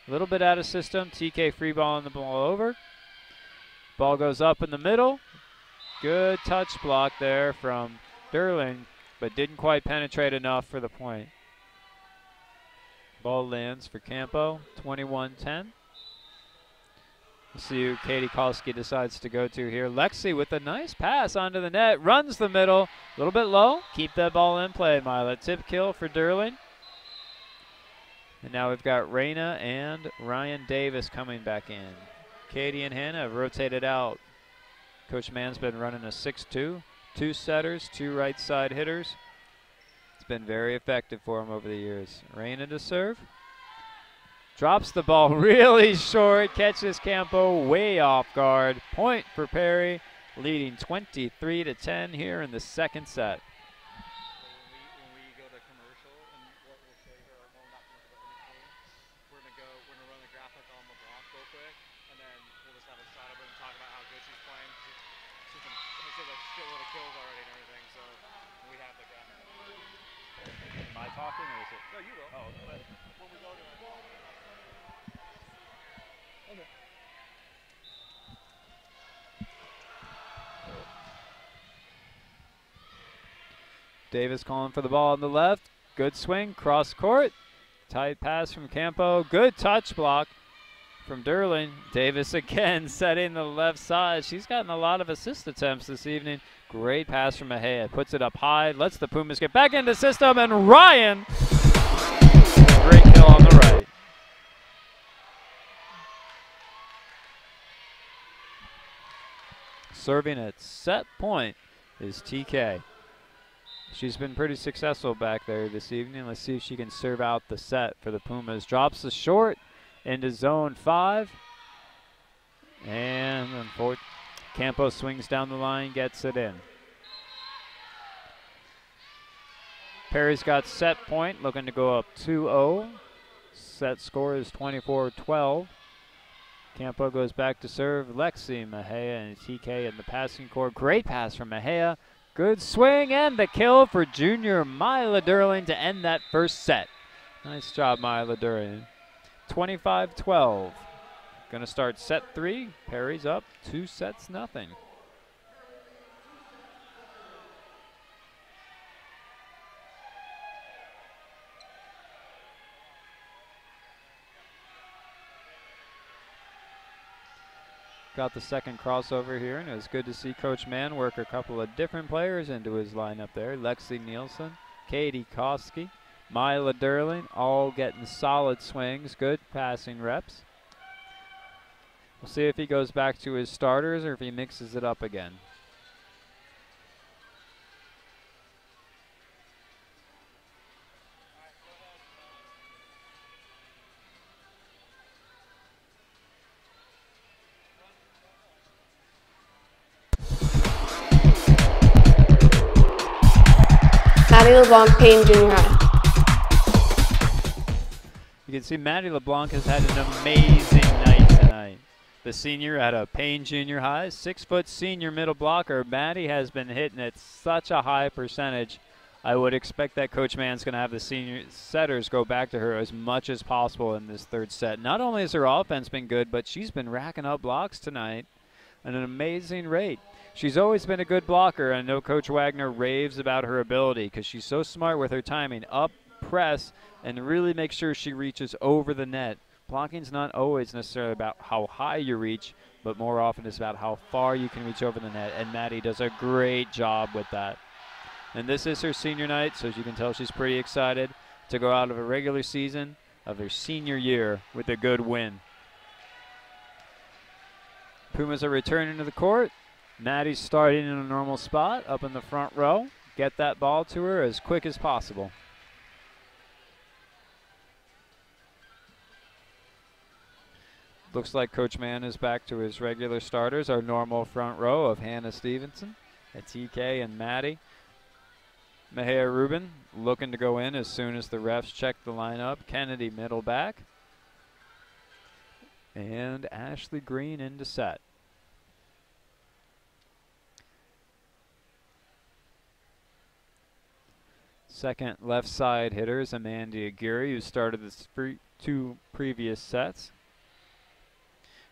A little bit out of system. TK free ball and the ball over. Ball goes up in the middle. Good touch block there from Derling, but didn't quite penetrate enough for the point. Ball lands for Campo, 21-10. We'll see who Katie Kolsky decides to go to here. Lexi with a nice pass onto the net, runs the middle, a little bit low. Keep that ball in play, Mila. Tip kill for Derling. And now we've got Raina and Ryan Davis coming back in. Katie and Hannah have rotated out. Coach Mann's been running a 6-2. 2 setters, 2 right side hitters. It's been very effective for him over the years. Raina to serve. Drops the ball really short. Catches Campo way off guard. Point for Perry, leading 23-10 here in the second set. When we go to commercial, and what we'll show you here, well, not commercial, but in between, we're gonna run the graphic on LeBlanc real quick, and then we'll just have a shot of her and talk about how good she's playing. She's been hit a shitload of kills already and everything, so we have the graphic. Am I talking or is it? No, you will. Oh, but when we go to it. Okay. Davis calling for the ball on the left. Good swing, cross court. Tight pass from Campo. Good touch block from Derling. Davis again setting the left side. She's gotten a lot of assist attempts this evening. Great pass from Mejia. Puts it up high. Lets the Pumas get back into system. And Ryan. Great kill on the right. Serving at set point is TK. She's been pretty successful back there this evening. Let's see if she can serve out the set for the Pumas. Drops the short into zone 5. And Campo swings down the line, gets it in. Perry's got set point, looking to go up 2-0. Set score is 24-12. Campo goes back to serve. Lexi, Mejia, and TK in the passing court. Great pass from Mejia. Good swing and the kill for junior Mila Derling to end that first set. Nice job, Mila Derling. 25-12. Gonna start set 3. Perry's up 2-0. Got the second crossover here, and it was good to see Coach Mann work a couple of different players into his lineup there. Lexi Nielsen, Katie Koski, Mila Derling, all getting solid swings, good passing reps. We'll see if he goes back to his starters or if he mixes it up again. Maddie LeBlanc, Payne Junior High. You can see Maddie LeBlanc has had an amazing night tonight. The senior at a Payne Junior High, 6-foot senior middle blocker. Maddie has been hitting at such a high percentage. I would expect that Coach Mann's going to have the senior setters go back to her as much as possible in this third set. Not only has her offense been good, but she's been racking up blocks tonight at an amazing rate. She's always been a good blocker. I know Coach Wagner raves about her ability because she's so smart with her timing. Up, press, and really make sure she reaches over the net. Blocking's not always necessarily about how high you reach, but more often it's about how far you can reach over the net, and Maddie does a great job with that. And this is her senior night, so as you can tell, she's pretty excited to go out of a regular season of her senior year with a good win. Pumas are returning to the court. Maddie's starting in a normal spot up in the front row. Get that ball to her as quick as possible. Looks like Coach Mann is back to his regular starters. Our normal front row of Hannah Stevenson, TK, and Maddie. Mejia Rubin looking to go in as soon as the refs check the lineup. Kennedy middle back. And Ashley Green into set. Second left side hitter is Amanda Aguirre, who started the 2 previous sets.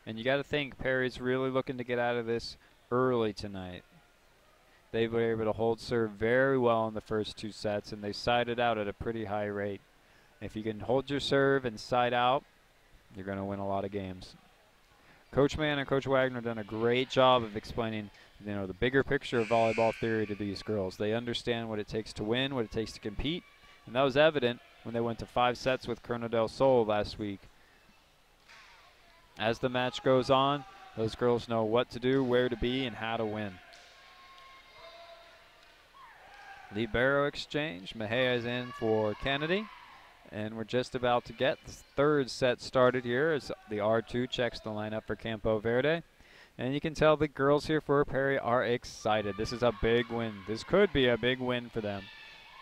And you got to think Perry's really looking to get out of this early tonight. They were able to hold serve very well in the first 2 sets, and they sided out at a pretty high rate. If you can hold your serve and side out, you're going to win a lot of games. Coach Mann and Coach Wagner have done a great job of explaining, the bigger picture of volleyball theory to these girls. They understand what it takes to win, what it takes to compete, and that was evident when they went to 5 sets with Corona del Sol last week. As the match goes on, those girls know what to do, where to be, and how to win. Libero exchange. Mejia is in for Kennedy. And we're just about to get the 3rd set started here as the R2 checks the lineup for Campo Verde. And you can tell the girls here for Perry are excited. This is a big win. This could be a big win for them.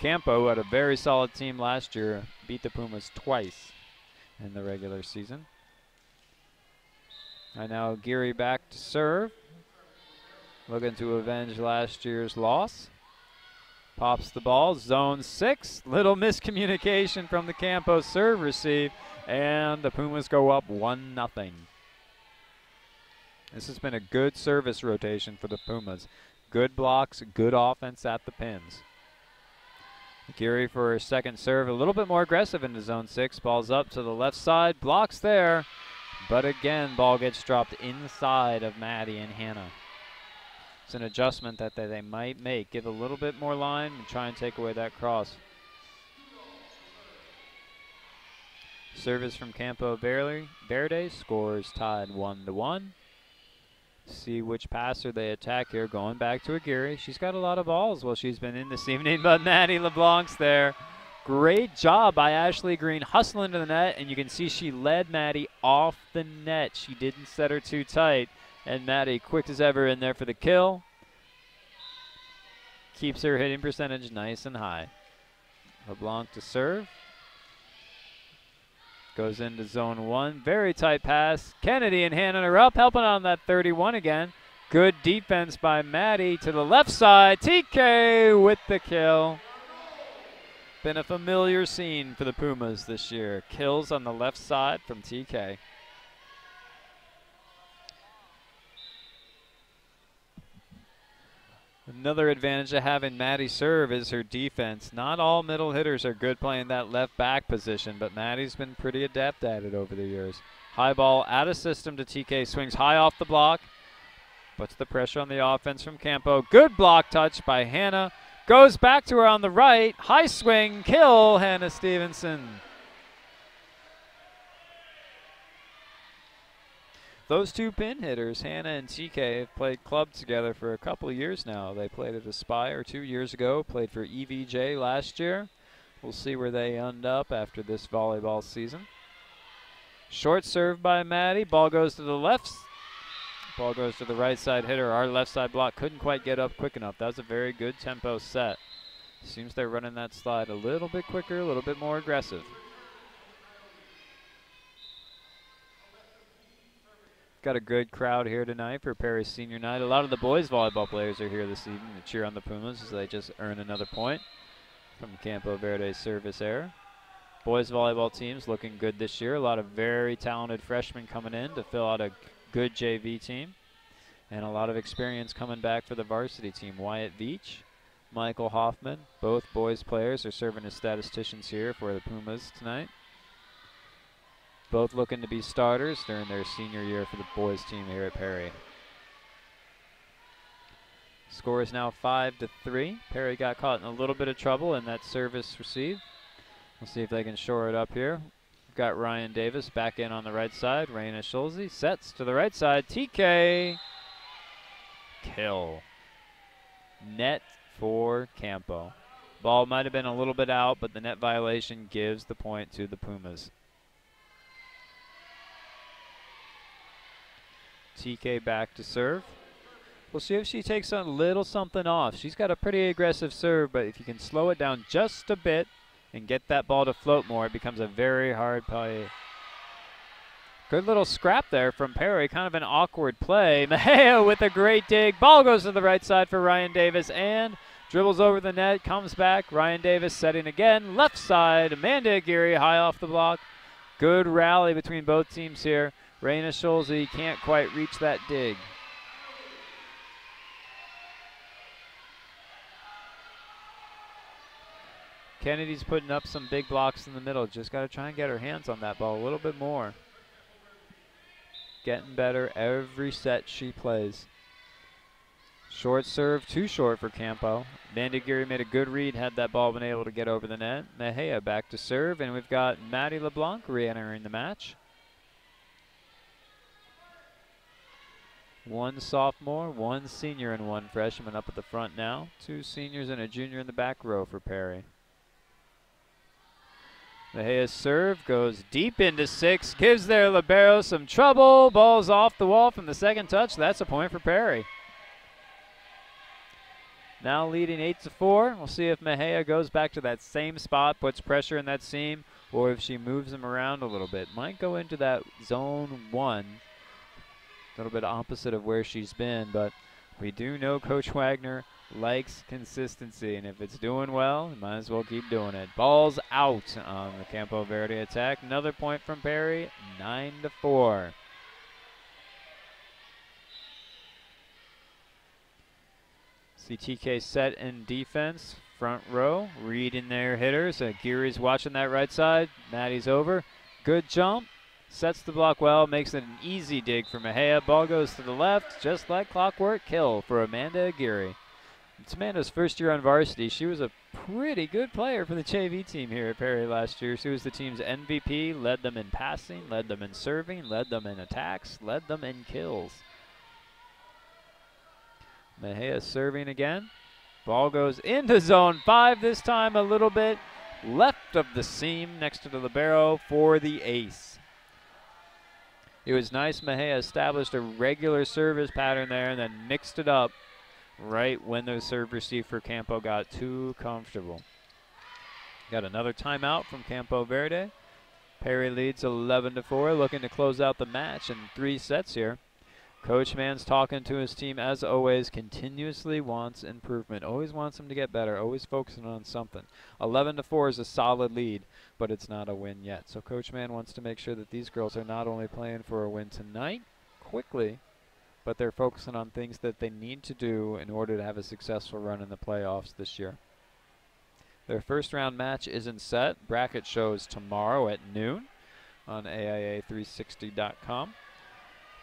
Campo had a very solid team last year, beat the Pumas twice in the regular season. And now Geary back to serve. Looking to avenge last year's loss. Pops the ball, zone 6. Little miscommunication from the Campo serve receive, and the Pumas go up 1-0. This has been a good service rotation for the Pumas. Good blocks, good offense at the pins. Geary for her second serve, a little bit more aggressive into zone 6. Ball's up to the left side, blocks there. But again, ball gets dropped inside of Maddie and Hannah. It's an adjustment that they might make. Give a little bit more line and try and take away that cross. Service from Campo Verde. Scores tied 1-1. See which passer they attack here. Going back to Aguirre. She's got a lot of balls while she's been in this evening, but Maddie LeBlanc's there. Great job by Ashley Green hustling to the net, and you can see she led Maddie off the net. She didn't set her too tight, and Maddie, quick as ever, in there for the kill. Keeps her hitting percentage nice and high. LeBlanc to serve. Goes into zone 1. Very tight pass. Kennedy and Hannah are up, helping on that 31 again. Good defense by Maddie to the left side. TK with the kill. Been a familiar scene for the Pumas this year. Kills on the left side from TK. Another advantage to having Maddie serve is her defense. Not all middle hitters are good playing that left back position, but Maddie's been pretty adept at it over the years. High ball out of system to TK. Swings high off the block. Puts the pressure on the offense from Campo. Good block touch by Hannah. Goes back to her on the right. High swing, kill, Hannah Stevenson. Those 2 pin hitters, Hannah and TK, have played club together for a couple of years now. They played at Aspire 2 years ago, played for EVJ last year. We'll see where they end up after this volleyball season. Short serve by Maddie. Ball goes to the left. Ball goes to the right side hitter. Our left side block couldn't quite get up quick enough. That was a very good tempo set. Seems they're running that slide a little bit quicker, a little bit more aggressive. Got a good crowd here tonight for Perry's senior night. A lot of the boys volleyball players are here this evening to cheer on the Pumas as they just earn another point from Campo Verde's service error. Boys volleyball teams looking good this year. A lot of very talented freshmen coming in to fill out a good JV team. And a lot of experience coming back for the varsity team. Wyatt Veach, Michael Hoffman, both boys players are serving as statisticians here for the Pumas tonight. Both looking to be starters during their senior year for the boys team here at Perry. Score is now 5-3. Perry got caught in a little bit of trouble in that service receive. We'll see if they can shore it up here. We've got Ryan Davis back in on the right side. Raina Schulze sets to the right side. TK. Kill. Net for Campo. Ball might have been a little bit out, but the net violation gives the point to the Pumas. TK back to serve. We'll see if she takes a little something off. She's got a pretty aggressive serve, but if you can slow it down just a bit and get that ball to float more, it becomes a very hard play. Good little scrap there from Perry, kind of an awkward play. Mejia with a great dig. Ball goes to the right side for Ryan Davis and dribbles over the net, comes back. Ryan Davis setting again. Left side, Amanda Aguirre high off the block. Good rally between both teams here. Raina Schulze can't quite reach that dig. Kennedy's putting up some big blocks in the middle. Just got to try and get her hands on that ball a little bit more. Getting better every set she plays. Short serve, too short for Campo. Vandegeary made a good read, had that ball been able to get over the net. Mejia back to serve, and we've got Maddie LeBlanc re-entering the match. One sophomore, one senior, and one freshman up at the front now. Two seniors and a junior in the back row for Perry. Mejia's serve goes deep into 6, gives their libero some trouble. Ball's off the wall from the second touch. That's a point for Perry. Now leading 8-4. We'll see if Mejia goes back to that same spot, puts pressure in that seam, or if she moves him around a little bit. Might go into that zone 1. A little bit opposite of where she's been, but we do know Coach Wagner likes consistency, and if it's doing well, you might as well keep doing it. Ball's out on the Campo Verde attack. Another point from Perry, 9-4. CTK set in defense, front row, reading their hitters. Geary's watching that right side. Maddie's over. Good jump. Sets the block well, makes it an easy dig for Mejia. Ball goes to the left, just like clockwork. Kill for Amanda Aguirre. It's Amanda's first year on varsity. She was a pretty good player for the JV team here at Perry last year. She was the team's MVP, led them in passing, led them in serving, led them in attacks, led them in kills. Mejia serving again. Ball goes into zone 5 this time, a little bit left of the seam next to the libero for the ace. It was nice Mejia established a regular service pattern there and then mixed it up right when the serve receive for Campo got too comfortable. Got another timeout from Campo Verde. Perry leads 11-4, looking to close out the match in 3 sets here. Coach Mann's talking to his team as always, continuously wants improvement, always wants them to get better, always focusing on something. 11-4 is a solid lead, but it's not a win yet. So Coach Mann wants to make sure that these girls are not only playing for a win tonight, quickly, but they're focusing on things that they need to do in order to have a successful run in the playoffs this year. Their first round match isn't set. Bracket shows tomorrow at noon on AIA360.com.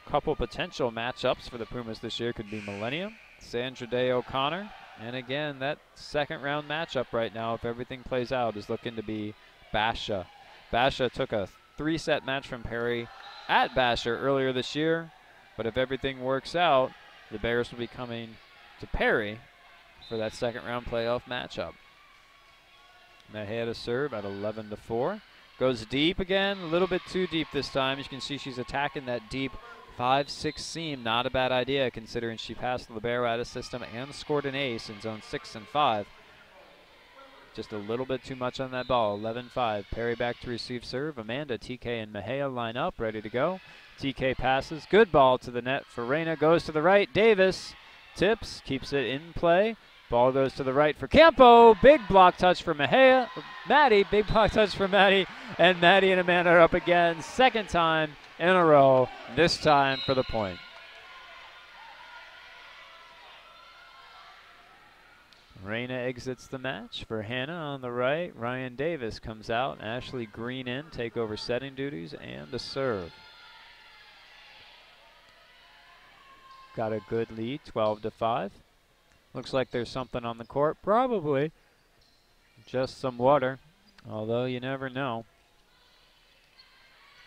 Couple potential matchups for the Pumas this year could be Millennium, Sandra Day O'Connor, and again, that second round matchup right now, if everything plays out, is looking to be Basha. Basha took a 3-set match from Perry at Basha earlier this year. But if everything works out, the Bears will be coming to Perry for that second round playoff matchup. Mejia to serve at 11-4. Goes deep again, a little bit too deep this time. As you can see, she's attacking that deep 5-6 seam. Not a bad idea considering she passed the libero out of system and scored an ace in zone 6 and 5. Just a little bit too much on that ball. 11-5. Perry back to receive serve. Amanda, TK, and Mejia line up, ready to go. TK passes. Good ball to the net for Reina. Goes to the right. Davis tips. Keeps it in play. Ball goes to the right for Campo. Big block touch for Mejia. Maddie. Big block touch for Maddie. And Maddie and Amanda are up again. Second time in a row. This time for the point. Reina exits the match for Hannah on the right. Ryan Davis comes out. Ashley Green in. Take over setting duties and the serve. Got a good lead, 12-5. Looks like there's something on the court. Probably just some water, although you never know.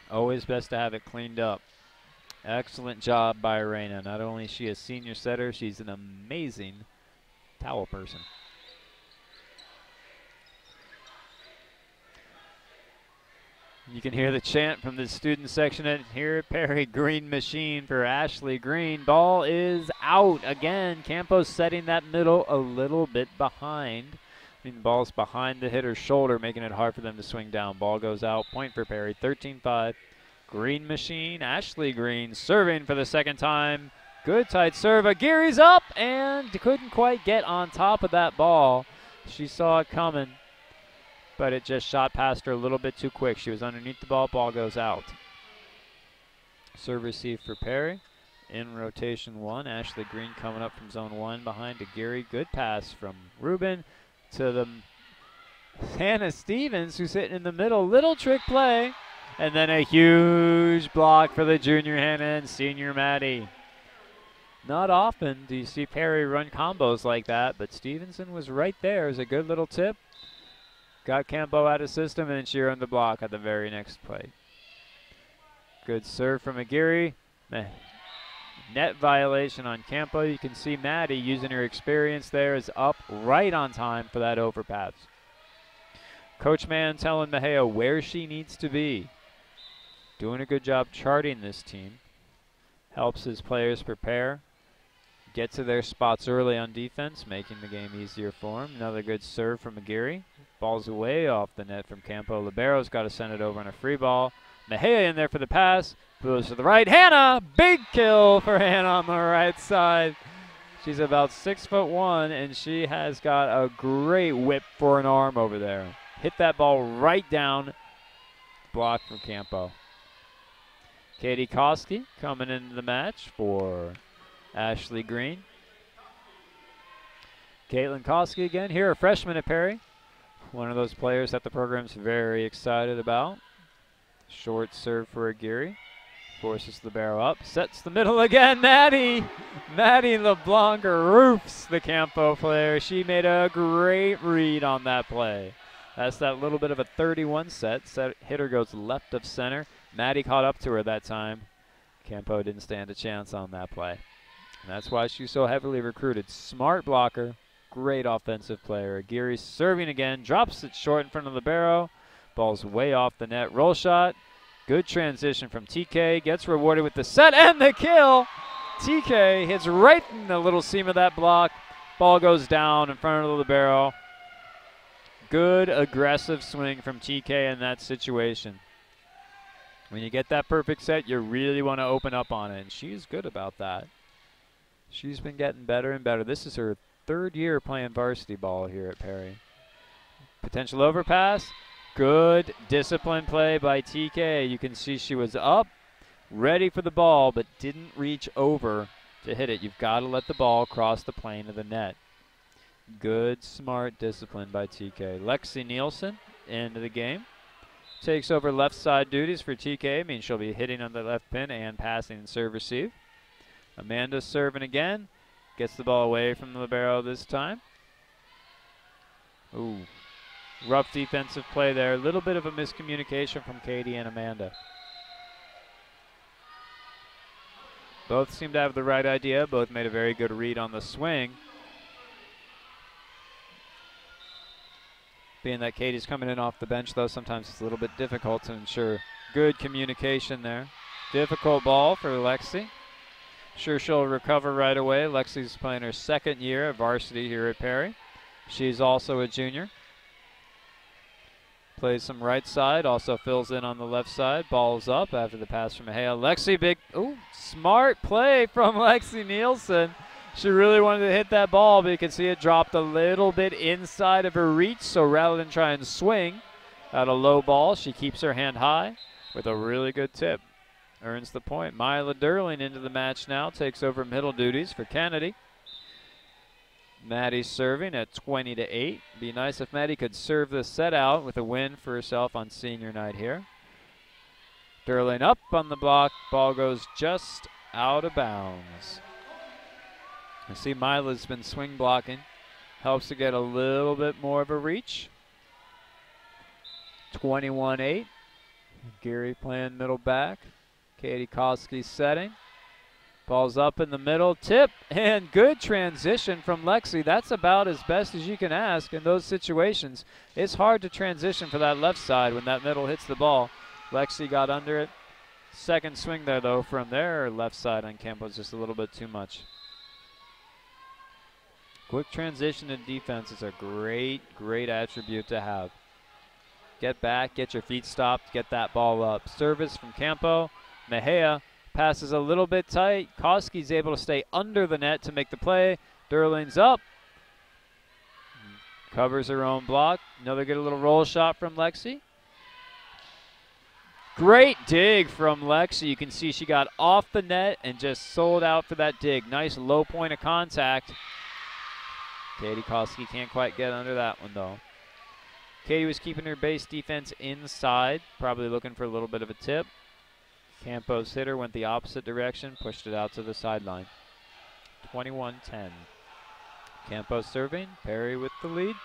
Always best to have it cleaned up. Excellent job by Reina. Not only is she a senior setter, she's an amazing towel person. You can hear the chant from the student section here at Perry. Green machine for Ashley Green. Ball is out again. Campos setting that middle a little bit behind. I mean, the ball's behind the hitter's shoulder, making it hard for them to swing down. Ball goes out. Point for Perry. 13-5. Green machine. Ashley Green serving for the second time. Good tight serve. Aguirre's up and couldn't quite get on top of that ball. She saw it coming. but it just shot past her a little bit too quick. She was underneath the ball. Ball goes out. Serve receive for Perry. In rotation 1, Ashley Green coming up from zone 1 behind to Geary. Good pass from Ruben to the Hannah Stevens, who's sitting in the middle. Little trick play. And then a huge block for the junior Hannah and senior Maddie. Not often do you see Perry run combos like that, but Stevenson was right there. It was a good little tip. Got Campo out of system, and then she earned the block at the very next play. Good serve from Aguirre. Net violation on Campo. You can see Maddie, using her experience there, is up right on time for that overpass. Coach Mann telling Mejia where she needs to be. Doing a good job charting this team. Helps his players prepare. Get to their spots early on defense, making the game easier for him. Another good serve from Aguirre. Ball's away off the net from Campo. Libero's got to send it over on a free ball. Mejia in there for the pass. Goes to the right. Hannah! Big kill for Hannah on the right side. She's about 6'1", and she has got a great whip for an arm over there. Hit that ball right down. Block from Campo. Katie Koski coming into the match for Ashley Green. Caitlin Koski again, here a freshman at Perry. One of those players that the program's very excited about. Short serve for Aguirre. Forces the barrel up. Sets the middle again. Maddie LeBlanc roofs the Campo player. She made a great read on that play. That's that little bit of a 31 set. Hitter goes left of center. Maddie caught up to her that time. Campo didn't stand a chance on that play. And that's why she's so heavily recruited. Smart blocker. Great offensive player. Aguirre serving again. Drops it short in front of the barrel. Ball's way off the net. Roll shot. Good transition from TK. Gets rewarded with the set and the kill. TK hits right in the little seam of that block. Ball goes down in front of the barrel. Good aggressive swing from TK in that situation. When you get that perfect set, you really want to open up on it, and she's good about that. She's been getting better and better. This is her 3rd year playing varsity ball here at Perry. Potential overpass. Good disciplined play by TK. You can see she was up, ready for the ball, but didn't reach over to hit it. You've got to let the ball cross the plane of the net. Good, smart discipline by TK. Lexi Nielsen into the game. Takes over left side duties for TK. Means she'll be hitting on the left pin and passing and serve receive. Amanda serving again. Gets the ball away from the libero this time. Ooh. Rough defensive play there. A little bit of a miscommunication from Katie and Amanda. Both seem to have the right idea. Both made a very good read on the swing. Being that Katie's coming in off the bench, though, sometimes it's a little bit difficult to ensure good communication there. Difficult ball for Lexi. Sure she'll recover right away. Lexi's playing her 2nd year at varsity here at Perry. She's also a junior. Plays some right side, also fills in on the left side. Ball's up after the pass from Mejia. Lexi, big, ooh, smart play from Lexi Nielsen. She really wanted to hit that ball, but you can see it dropped a little bit inside of her reach, so rather than try and swing at a low ball, she keeps her hand high with a really good tip. Earns the point. Mila Durling into the match now, takes over middle duties for Kennedy. Maddie serving at 20-8. Be nice if Maddie could serve this set out with a win for herself on senior night here. Durling up on the block. Ball goes just out of bounds. I see Mila's been swing blocking. Helps to get a little bit more of a reach. 21-8. Geary playing middle back. Katie Koski setting. Ball's up in the middle, tip, and good transition from Lexi. That's about as best as you can ask in those situations. It's hard to transition for that left side when that middle hits the ball. Lexi got under it. Second swing there, though, from their left side on Campo was just a little bit too much. Quick transition in defense is a great, great attribute to have. Get back, get your feet stopped, get that ball up. Service from Campo. Mejia passes a little bit tight. Koski's able to stay under the net to make the play. Durling's up. Covers her own block. Another good little roll shot from Lexi. Great dig from Lexi. You can see she got off the net and just sold out for that dig. Nice low point of contact. Katie Koski can't quite get under that one, though. Katie was keeping her base defense inside, probably looking for a little bit of a tip. Campos hitter went the opposite direction, pushed it out to the sideline. 21-10. Campos serving, Perry with the lead.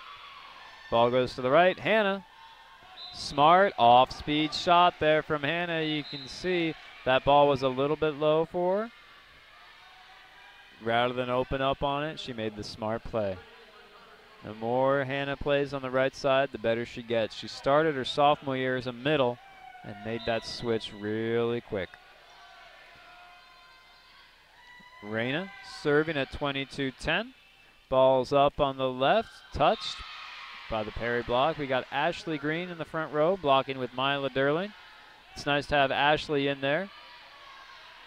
Ball goes to the right, Hannah. Smart off-speed shot there from Hannah. You can see that ball was a little bit low for her. Rather than open up on it, she made the smart play. The more Hannah plays on the right side, the better she gets. She started her sophomore year as a middle and made that switch really quick. Reyna serving at 22-10. Ball's up on the left, touched by the Perry block. We got Ashley Green in the front row, blocking with Mila Derling. It's nice to have Ashley in there.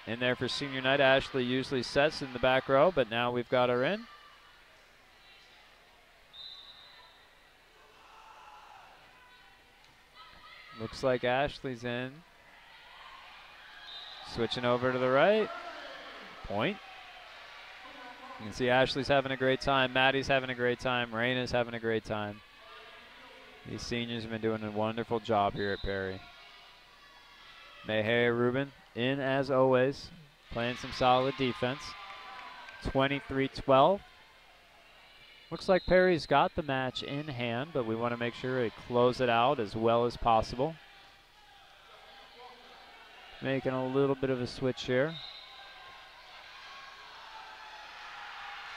In there for senior night. Ashley usually sets in the back row, but now we've got her in. Looks like Ashley's in. Switching over to the right. Point. You can see Ashley's having a great time. Maddie's having a great time. Reyna's having a great time. These seniors have been doing a wonderful job here at Perry. Mejia Rubin in as always, playing some solid defense. 23-12. Looks like Perry's got the match in hand, but we want to make sure they close it out as well as possible. Making a little bit of a switch here.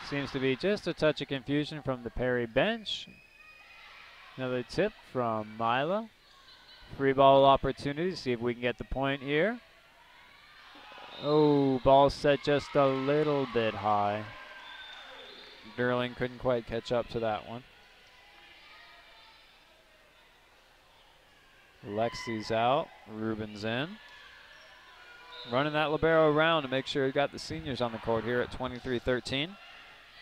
Seems to be just a touch of confusion from the Perry bench. Another tip from Mila. Free ball opportunity, see if we can get the point here. Oh, ball set just a little bit high. Derling couldn't quite catch up to that one. Lexi's out, Rubin's in. Running that libero around to make sure he got the seniors on the court here at 23-13.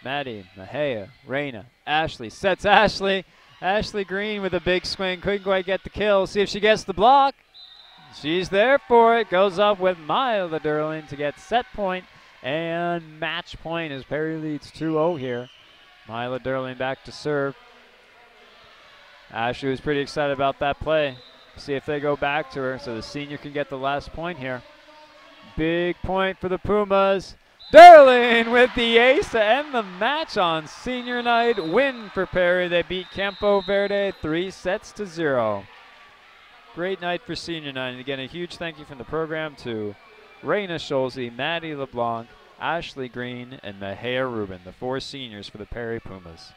Maddie, Mejia, Reyna, Ashley, sets Ashley. Ashley Green with a big swing, couldn't quite get the kill. See if she gets the block. She's there for it, goes up with Mila Derling to get set point and match point as Perry leads 2-0 here. Mila Derling back to serve. Ashley was pretty excited about that play. See if they go back to her so the senior can get the last point here. Big point for the Pumas. Derling with the ace to end the match on senior night. Win for Perry. They beat Campo Verde 3-0. Great night for senior night. And again, a huge thank you from the program to Reyna Scholze, Maddie LeBlanc, Ashley Green, and Mejia Rubin, the 4 seniors for the Perry Pumas.